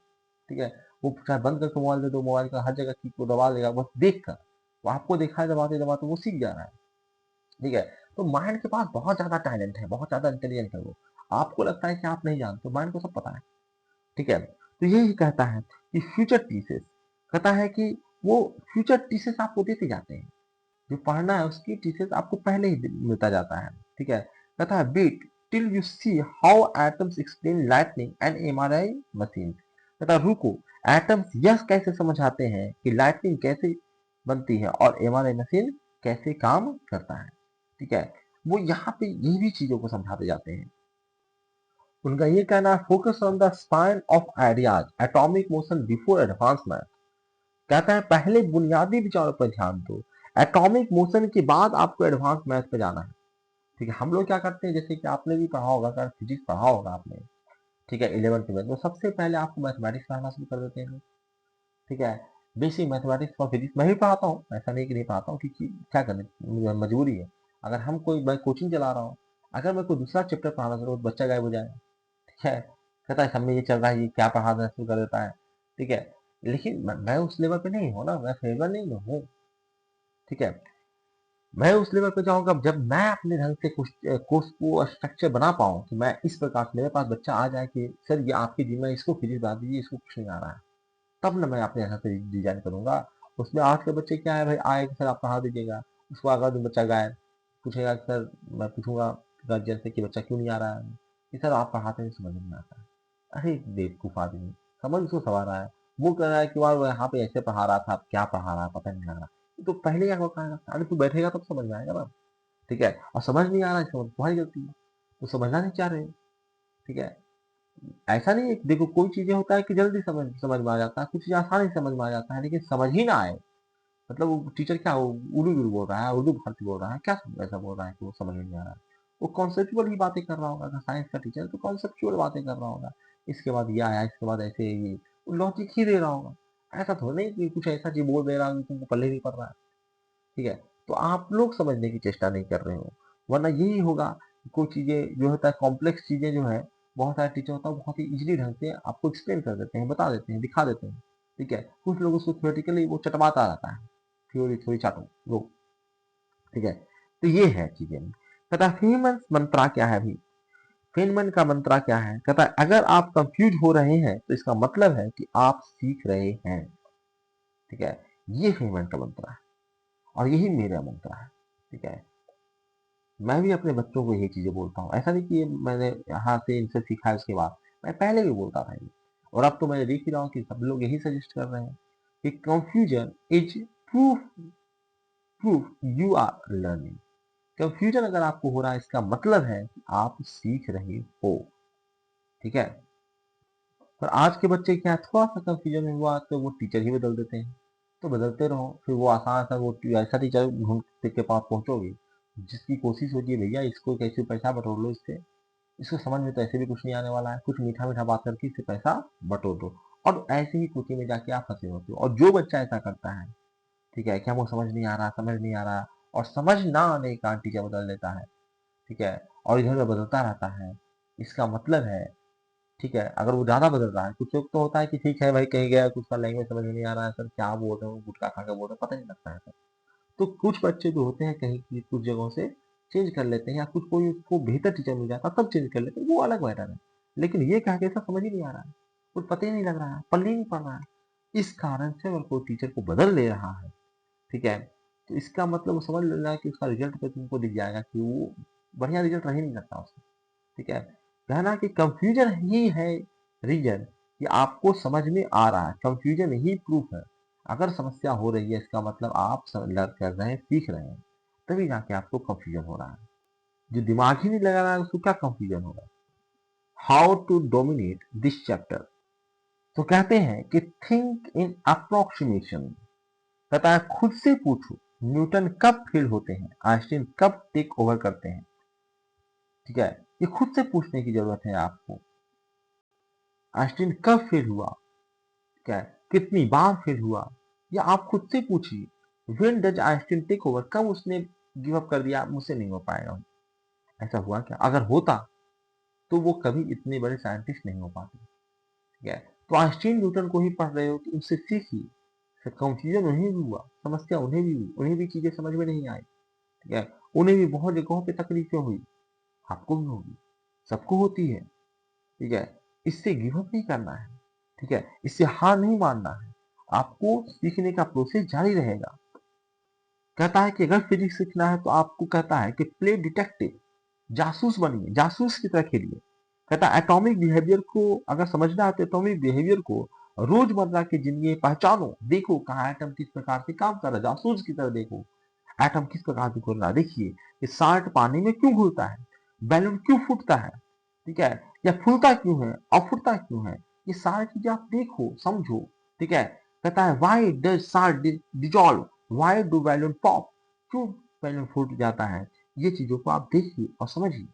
ठीक है, वो चाहे बंद करके मोबाइल दे दो, मोबाइल का हर जगह की को दबा देगा बस देख कर, वो आपको देखा है दबाते दबाते वो सीख जा रहा है। ठीक है, तो माइंड के पास बहुत ज्यादा टैलेंट है, बहुत ज्यादा इंटेलिजेंट है वो, आपको लगता है कि आप नहीं जानते, माइंड को सब पता है। ठीक है, तो यही कहता है कि फ्यूचर टीचर्स, कहता है कि वो फ्यूचर टीचर्स आपको देते जाते हैं, जो पढ़ना है उसकी टीचर्स आपको पहले ही मिलता जाता है। ठीक है, कहता है wait till you see how atoms explain lightning and MRI machine, कहता है रुको, एटम्स यह कैसे समझाते हैं कि लाइटनिंग कैसे बनती है और एमआरआई मशीन कैसे काम करता है। ठीक है, वो यहाँ पे ये भी चीजों को समझाते जाते हैं। उनका ये कहना है focus on the spine of ideas atomic motion before advance math, कहता है पहले बुनियादी विचारों पर ध्यान दो, एटॉमिक मोशन के बाद आपको एडवांस मैथ पे जाना है। ठीक है, हम लोग क्या करते हैं, जैसे कि आपने भी पढ़ा होगा, अगर फिजिक्स पढ़ा होगा आपने, ठीक है 11th में, तो सबसे पहले आपको मैथमेटिक्स पढ़ाना शुरू कर देते हैं। ठीक है, बेसिक मैथमेटिक्स और फिजिक्स मैं भी पढ़ाता हूँ, ऐसा नहीं कि नहीं पढ़ाता हूँ, क्योंकि क्या करें मजबूरी है। अगर हम कोई मैं कोचिंग चला रहा हूँ, अगर मैं कोई दूसरा चैप्टर पढ़ाना शुरू तो बच्चा गायब हो जाएगा। ठीक है, कहता है सामने ये चल रहा है, ये क्या पढ़ाना शुरू कर देता है। ठीक है, लेकिन मैं उस लेवल पे नहीं हूँ ना, मैं फेवर नहीं हूँ। ठीक है, मैं उस लेवल पे जाऊंगा जब मैं अपने ढंग से कुछ कोर्स को स्ट्रक्चर बना पाऊँ कि मैं इस प्रकार से मेरे पास बच्चा आ जाए कि सर ये आपकी जी में इसको फिजिक्स बता दीजिए, इसको कुछ नहीं आ रहा है, तब ना मैं अपने यहाँ से डिजाइन करूंगा। उसमें आज के बच्चे क्या है भाई, आए कि सर आप पढ़ा दीजिएगा, उसको अगला दिन बच्चा गायब, पूछेगा कि सर, मैं पूछूंगा गार्जियन से कि बच्चा क्यों नहीं आ रहा है, कि सर आप पढ़ाते हैं समझ नहीं आता है। अरे बेवकूफ आदमी, समझ उसको सवाल रहा है, वो कह रहा है कि वाह वो यहाँ पे ऐसे पढ़ा रहा था, अब क्या पढ़ा रहा है पता नहीं लग रहा। तो पहले क्या कहा, अरे तू बैठेगा तब समझ में आएगा ना। ठीक है, और समझ नहीं आ रहा है समझ तुम्हारी गलती है, तो समझना नहीं चाह रहे। ठीक है, ऐसा नहीं है कि देखो कोई चीजें होता है कि जल्दी समझ समझ में आ जाता है, कुछ चीजें आसानी से समझ में आ जाता है, लेकिन समझ ही ना आए, मतलब वो टीचर क्या वो उर्दू उर्दू बोल रहा है, उर्दू फारसी बोल रहा है, क्या ऐसा बोल रहा है कि वो समझ में नहीं आ रहा है। वो कॉन्सेप्चुअल ही बातें कर रहा होगा, अगर साइंस का टीचर है तो कॉन्सेप्चुअल बातें कर रहा होगा, इसके बाद ये आया, इसके बाद ऐसे ये, वो लॉजिक ही दे रहा होगा। ऐसा थोड़ा नहीं कि कुछ ऐसा चीज बोल दे रहा है कि तुमको पल्ले नहीं पड़ रहा है। ठीक है, तो आप लोग समझने की चेष्टा नहीं कर रहे हो, वरना यही होगा कि कोई चीजें जो होता है कॉम्प्लेक्स चीजें जो है, बहुत सारे टीचर होता है बहुत ही इजीली ढंग से आपको एक्सप्लेन कर देते हैं, बता देते हैं, दिखा देते हैं। ठीक है, कुछ लोग उसको थ्योरेटिकली वो चटवाता रहता है, थ्योरी थ्योरी चाटो लो। ठीक है, तो ये है चीजें। कहता है फीनमैन मंत्रा क्या है अभी, फीनमैन का मंत्रा क्या है, कहता है अगर आप कंफ्यूज हो रहे हैं तो इसका मतलब है कि आप सीख रहे हैं। ठीक है, ये फीनमैन का मंत्रा है और यही मेरा मंत्रा है। ठीक है, मैं भी अपने बच्चों को यही चीजें बोलता हूँ, ऐसा नहीं कि ये मैंने यहाँ से इनसे सीखा है उसके बाद, मैं पहले भी बोलता था ये, और अब तो मैं देख ही रहा हूँ कि सब लोग यही सजेस्ट कर रहे हैं कि confusion is proof, proof you are learning. Confusion अगर आपको हो रहा है इसका मतलब है कि आप सीख रहे हो। ठीक है, पर आज के बच्चे क्या थोड़ा सा कंफ्यूजन हुआ तो वो टीचर ही बदल देते हैं, तो बदलते रहो, फिर वो आसान सा वो ऐसा टीचर ढूंढ के पास पहुंचोगे जिसकी कोशिश होगी भैया इसको कैसे पैसा बटोर लो इससे, इसको समझ में तो ऐसे भी कुछ नहीं आने वाला है, कुछ मीठा मीठा बात करके इससे पैसा बटोर दो, और ऐसे ही कोचिंग में जाके आप फंसे होते हो। और जो बच्चा ऐसा करता है, ठीक है, क्या वो समझ नहीं आ रहा, समझ नहीं आ रहा, और समझ ना आने का टीचर बदल देता है। ठीक है, और इधर उधर बदलता रहता है, इसका मतलब है, ठीक है, अगर वो ज्यादा बदल रहा है, कुछ लोग तो होता है कि ठीक है भाई कहीं गया कुछ का लैंग्वेज समझ में नहीं आ रहा है सर, क्या बोल रहे हो, गुटखा खा के बोल रहे हो, पता नहीं लगता है सर। तो कुछ बच्चे जो होते हैं कहीं की कुछ जगहों से चेंज कर लेते हैं, या कुछ कोई उसको बेहतर टीचर मिल जाता तब चेंज कर लेते हैं, वो अलग मैटर है। लेकिन ये कहा कि ऐसा समझ ही नहीं आ रहा है, कुछ पता ही नहीं लग रहा है, पल्ले ही नहीं पड़ रहा है, इस कारण से अगर कोई टीचर को बदल ले रहा है, ठीक है, तो इसका मतलब वो समझ लेना कि उसका रिजल्ट पे तुमको दिख जाएगा कि वो बढ़िया रिजल्ट रह ही नहीं सकता उसमें। ठीक है, कहना कि कंफ्यूजन ही है रीजन कि आपको समझ में आ रहा है, कंफ्यूजन ही प्रूफ है। अगर समस्या हो रही है इसका मतलब आप लर्न कर रहे हैं, सीख रहे हैं, तभी जाके आपको कंफ्यूजन हो रहा है। जो दिमाग ही नहीं लगा रहा है उसको क्या कंफ्यूजन होगा। How to dominate this chapter. तो कहते हैं कि थिंक इन अप्रोक्सीमेशन। कहता है खुद से पूछो न्यूटन कब फेल होते हैं, आइंस्टीन कब टेक ओवर करते हैं। ठीक है, ये खुद से पूछने की जरूरत है आपको। आइंस्टीन कब फेल हुआ, क्या है, कितनी बार फेल हुआ, या आप खुद से पूछिए when does Einstein take over, कब उसने गिव अप कर दिया, मुझसे नहीं हो पाएगा। ऐसा हुआ क्या, अगर होता तो वो कभी इतने बड़े साइंटिस्ट नहीं हो पाते। ठीक है, तो आइंस्टीन न्यूटन को ही पढ़ रहे हो तो उनसे सीखिए। कंफ्यूजन उन्हें भी हुआ, समस्या उन्हें भी हुई, उन्हें भी चीजें समझ में नहीं आई। ठीक है, उन्हें भी बहुत जगहों पे तकलीफें हुई, आपको भी होगी, सबको होती है। ठीक है, इससे गिव अप नहीं करना है। ठीक है, इससे हार नहीं मानना है, आपको सीखने का प्रोसेस जारी रहेगा। कहता है कि अगर फिजिक्स सीखना है तो आपको कहता है कि प्ले डिटेक्टिव, जासूस बनिए, जासूस की तरह खेलिए। कहता है एटॉमिक बिहेवियर को अगर समझना है तो एटॉमिक बिहेवियर को रोजमर्रा की जिंदगी में पहचानो, देखो कहाँ एटम किस प्रकार से काम कर रहा है, जासूस की तरह देखो एटम किस प्रकार से घूम रहा है। देखिए कि साल्ट पानी में क्यों घुलता है, बैलून क्यों फूटता है, ठीक है, या फूलता क्यों है और फूटता क्यों है, ये सारी चीजें आप देखो समझो। ठीक है, कहता है why does salt dissolve, why do balloon pop, क्यों बैलून फूट जाता है, ये चीजों को आप देखिए और समझिए।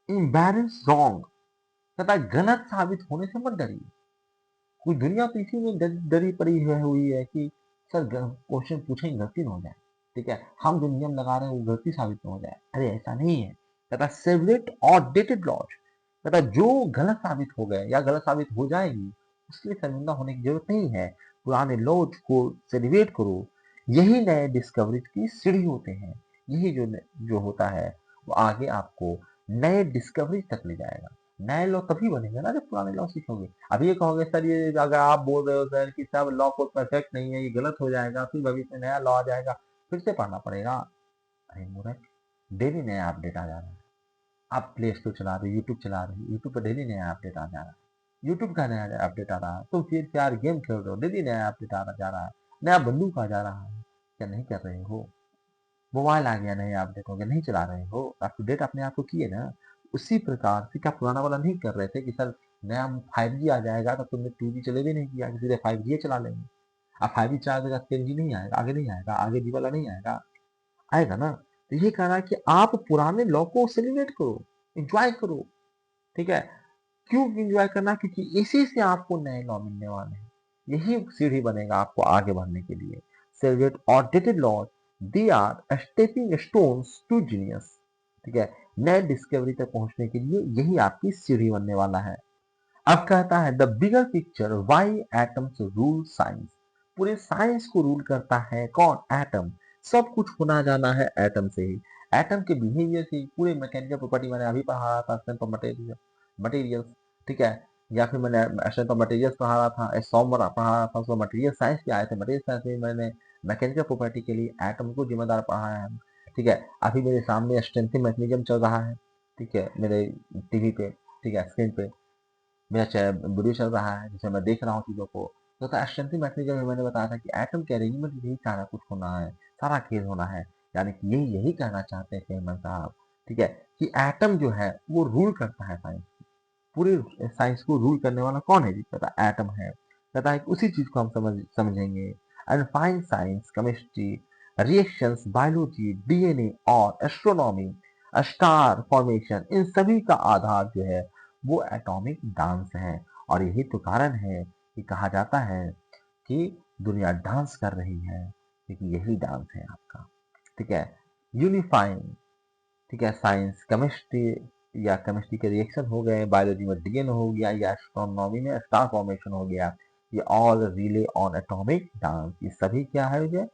इम्बैरेंस रॉन्ग, कहता है गलत साबित होने से मत डरिए। कोई दुनिया तो इसी में डरी पड़ी है हुई है कि सर क्वेश्चन पूछेंगे गलती ना हो जाए। ठीक है, हम जो नियम लगा रहे हैं वो गलती साबित ना हो जाए। अरे ऐसा नहीं है, कहता सेवरेट और डेटेड लॉज, कहता जो गलत साबित हो गए या गलत साबित हो जाएगी उसके लिए शर्मिंदा होने की जरूरत नहीं है। पुराने लॉज को सेलिब्रेट करो, यही नए डिस्कवरी की सीढ़ी होते हैं। यही जो जो होता है वो आगे आपको नए डिस्कवरी तक ले जाएगा। नए लॉ तभी बनेंगे ना जब पुराने लॉ सीखोगे। अभी ये कहोगे सर ये अगर आप बोल रहे हो सर कि सब लॉ को परफेक्ट नहीं है, ये गलत हो जाएगा, फिर भविष्य में नया लॉ आ जाएगा, फिर से पढ़ना पड़ेगा। अरे मूर्ख, डेली नया अपडेट आ जा रहा है। आप प्ले स्टोर चला रहे हो, यूट्यूब चला रहे हो, यूट्यूब पर डेली नया अपडेट आ जा रहा है। यूट्यूब का नया अपडेट आ रहा है, तुम फिर चार गेम खेल रहे हो, डेली नया अपडेट आ जा रहा है, नया बंदूक आ जा रहा है। क्या नहीं कर रहे हो, मोबाइल आ गया नया अपडेट हो गया, नहीं चला रहे हो, अप टू डेट अपने आप को किए ना। उसी प्रकार से क्या पुराना वाला नहीं कर रहे थे कि सर नया 5G आ जाएगा तो तुमने 2G चले भी नहीं किया कि सीधे 5G चला लेंगे। अब 5G चला देगा 10G नहीं आएगा, आगे नहीं आएगा, आगे जी वाला नहीं आएगा, आएगा ना। तो ये कह रहा है कि आप पुराने लॉ को सेलिब्रेट करो, एंजॉय करो। ठीक है, क्यों एंजॉय करना, क्योंकि इसी से आपको नए लॉ मिलने वाले हैं। यही सीढ़ी बनेगा आपको आगे बढ़ने के लिए। Celebrate outdated laws, they are stepping stones to genius. ठीक है, नए डिस्कवरी तक पहुंचने के लिए यही आपकी सीढ़ी बनने वाला है। अब कहता है the bigger picture why atoms rule science. पूरे साइंस को रूल करता है कौन, एटम। सब कुछ होना जाना है एटम से ही, एटम के बिहेवियर से ही। पूरे मैकेनिकल प्रॉपर्टी मैंने अभी पढ़ा रहा था, स्ट्रेंथ ऑफ मटेरियल्स। ठीक है, या फिर मैंने स्ट्रेंथ ऑफ मटेरियल्स पढ़ा रहा था, सोमवार पढ़ा रहा था, उसमें मटेरियल साइंस के आए थे, मटेरियल साइंस में मैंने मैकेनिकल प्रॉपर्टी के लिए एटम को जिम्मेदार पढ़ाया है। ठीक है, अभी मेरे सामने स्ट्रेंथिंग मैकेनिज्म चल रहा है। ठीक है, मेरे टीवी पे, ठीक है, स्क्रीन पे मेरा वीडियो चल रहा है जिसमें मैं देख रहा हूँ चीजों को। तो एस्टेंटिक मैकेनिज्म में मैंने बताया था कि एटम के अरेंजमेंट में यही सारा कुछ होना है, सारा खेल होना है। यानी कि यही यही कहना चाहते हैं फेमन साहब। ठीक है, कि एटम जो है वो रूल करता है साइंस, पूरी साइंस को रूल करने वाला कौन है जी, कहता है एटम है। कहता है कि उसी चीज को हम समझेंगे। And fine science, chemistry, reactions, biology, DNA और एस्ट्रोनॉमी, स्टार फॉर्मेशन, इन सभी का आधार जो है वो एटॉमिक डांस है। और यही तो कारण है कि कहा जाता है कि दुनिया डांस कर रही है, क्योंकि यही डांस है आपका। ठीक है, यूनिफाइंग, ठीक है, साइंस केमिस्ट्री, या केमिस्ट्री के रिएक्शन हो गए, बायोलॉजी में डीएनए हो गया, या एस्ट्रोनॉमी में स्टार फॉर्मेशन हो गया, ये all relay on atomic dance. ये सभी क्या है, ये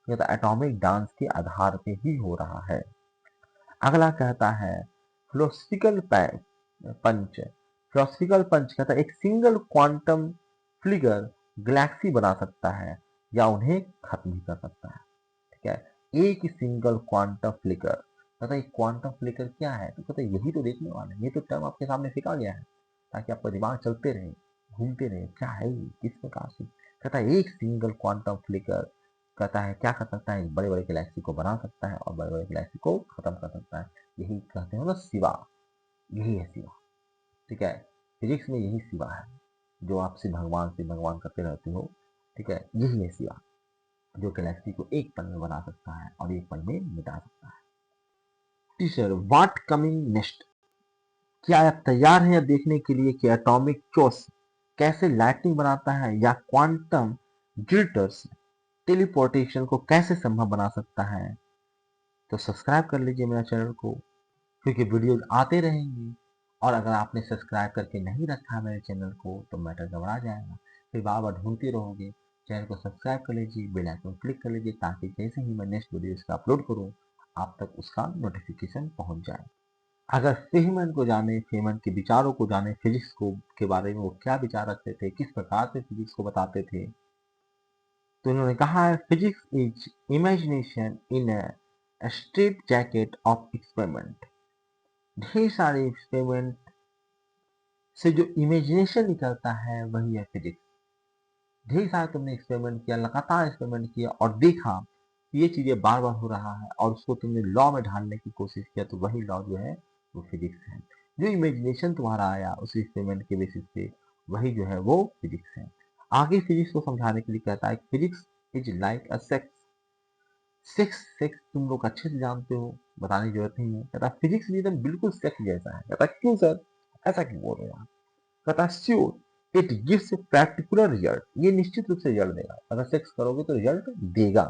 तो एटॉमिक डांस के आधार पे ही हो रहा है। अगला कहता है फिलोसफिकल पंच। फिलोसफिकल पंच कहता है एक सिंगल क्वांटम फिगर गैलेक्सी बना सकता है या उन्हें खत्म भी कर सकता है। ठीक है, एक सिंगल क्वांटम फ्लिकर। कहता है क्वांटम फ्लिकर क्या है, तो कहता है यही तो देखने वाले हैं। ये तो टर्म आपके सामने फेंका गया है ताकि आपका दिमाग चलते रहे, घूमते रहे, क्या है ये, किस प्रकार से। कहता है एक सिंगल क्वांटम फ्लिकर कहता है क्या कर सकता है, बड़े बड़े गैलेक्सी को बना सकता है और बड़े बड़े गैलेक्सी को खत्म कर सकता है। यही कहते हैं ना शिवा, यही है शिवा। ठीक है, फिजिक्स में यही शिवा है जो आपसे भगवान करते रहते हो। ठीक है, यही है शिवा जो गैलेक्सी को एक पल में बना सकता है और एक पल में मिटा सकता है। टीचर व्हाट कमिंग नेक्स्ट, क्या आप तैयार हैं यह देखने के लिए कि एटॉमिक चोस कैसे लाइटनिंग बनाता है या क्वांटम जिटर्स टेलीपोर्टेशन को कैसे संभव बना सकता है। तो सब्सक्राइब कर लीजिए मेरा चैनल को, क्योंकि वीडियोज आते रहेंगे। और अगर आपने सब्सक्राइब करके नहीं रखा मेरे चैनल को तो मैटर गड़बड़ा जाएगा, फिर बार बार ढूंढते रहोगे। चैनल को सब्सक्राइब कर लीजिए, बेल आइकन क्लिक कर लीजिए ताकि जैसे ही मैं नेक्स्ट वीडियो इसका अपलोड करूँ आप तक उसका नोटिफिकेशन पहुंच जाए। अगर फेहमैन को जाने, फेहमैन के विचारों को जाने, फिजिक्स को के बारे में वो क्या विचार रखते थे, किस प्रकार से फिजिक्स को बताते थे, तो इन्होंने कहा है physics is imagination in a straight jacket of experiment. ढेर सारे एक्सपेरिमेंट से जो इमेजिनेशन निकलता है वही है फिजिक्स। ढेर सारे तुमने एक्सपेरिमेंट किया, लगातार एक्सपेरिमेंट किया और देखा कि ये चीजें बार बार हो रहा है और उसको तुमने लॉ में ढालने की कोशिश किया, तो वही लॉ जो है वो फिजिक्स है। जो इमेजिनेशन तुम्हारा आया उस एक्सपेरिमेंट के बेसिस पे, वही जो है वो फिजिक्स है। आगे फिजिक्स को समझाने के लिए कहता है physics is like a sex. Sex sex तुम लोग अच्छे से जानते हो, बताने की जरूरत नहीं है। कहता फिजिक्स भी एकदम बिल्कुल सेक्स जैसा है। कहता क्यों सर, ऐसा क्यों बोल रहे हो आप। कहता sure it gives a particular result, ये निश्चित रूप से रिजल्ट देगा। अगर सेक्स करोगे तो रिजल्ट देगा।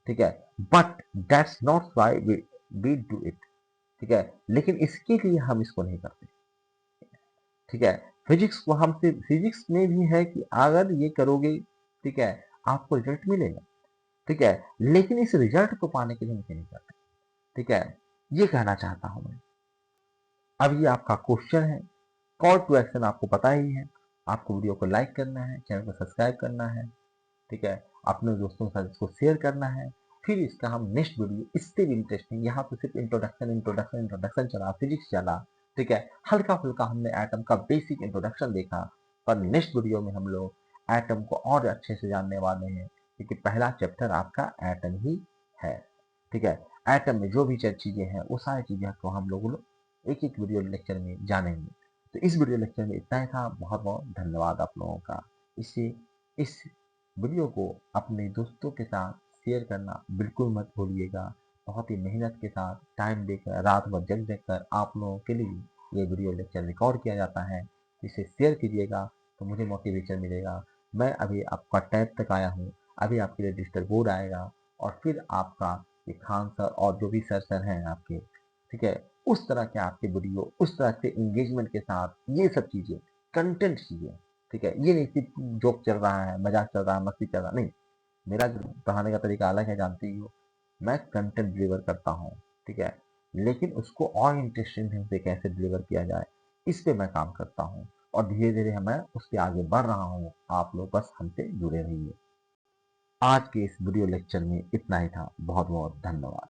ठीक है, but that's not why we do it. ठीक है, लेकिन इसके लिए हम इसको नहीं करते। ठीक है, फिजिक्स को हमसे, फिजिक्स में भी है कि अगर ये करोगे, ठीक है, आपको रिजल्ट मिलेगा। ठीक है, लेकिन इस रिजल्ट को पाने के लिए हम नहीं करते। ठीक है, ये कहना चाहता हूं मैं। अब ये आपका क्वेश्चन है, कॉल टू एक्शन आपको पता ही है। आपको वीडियो को लाइक करना है, चैनल को सब्सक्राइब करना है। ठीक है, अपने दोस्तों के साथ इसको शेयर करना है। फिर इसका हम नेक्स्ट वीडियो इससे भी इंटरेस्टिंग, यहाँ पे सिर्फ इंट्रोडक्शन इंट्रोडक्शन इंट्रोडक्शन चला, फिजिक्स चला। ठीक है, हल्का फुल्का हमने एटम का बेसिक इंट्रोडक्शन देखा, पर नेक्स्ट वीडियो में हम लोग एटम को और अच्छे से जानने वाले हैं, क्योंकि पहला चैप्टर आपका एटम ही है। ठीक है, एटम में जो भी चीजें हैं वो सारी चीजें को हम लोग एक एक वीडियो लेक्चर में जानेंगे। तो इस वीडियो लेक्चर में इतना ही था। बहुत बहुत धन्यवाद आप लोगों का। इसे इस वीडियो को अपने दोस्तों के साथ शेयर करना बिल्कुल मत भूलिएगा। बहुत ही मेहनत के साथ टाइम देकर रात भर जग जग कर आप लोगों के लिए ये वीडियो लेक्चर रिकॉर्ड किया जाता है। इसे शेयर कीजिएगा तो मुझे मोटिवेशन मिलेगा। मैं अभी आपका टैब तक आया हूँ, अभी आपके लिए रजिस्टर बोर्ड आएगा और फिर आपका ये खान सर और जो भी सर हैं आपके, ठीक है, उस तरह के आपके वीडियो, उस तरह के एंगेजमेंट के साथ ये सब चीजें, कंटेंट चीजें। ठीक है, ये नहीं सिर्फ जोक चल रहा है, मजाक चल रहा है, मस्ती चल रहा है, नहीं। मेरा पढ़ाने का तरीका अलग है, जानते ही हो। मैं कंटेंट डिलीवर करता हूँ। ठीक है, लेकिन उसको और इंटरेस्टिंग ढंग से कैसे डिलीवर किया जाए, इस पे मैं काम करता हूँ और धीरे धीरे मैं उसके आगे बढ़ रहा हूँ। आप लोग बस हमसे जुड़े रहिए। आज के इस वीडियो लेक्चर में इतना ही था। बहुत बहुत धन्यवाद।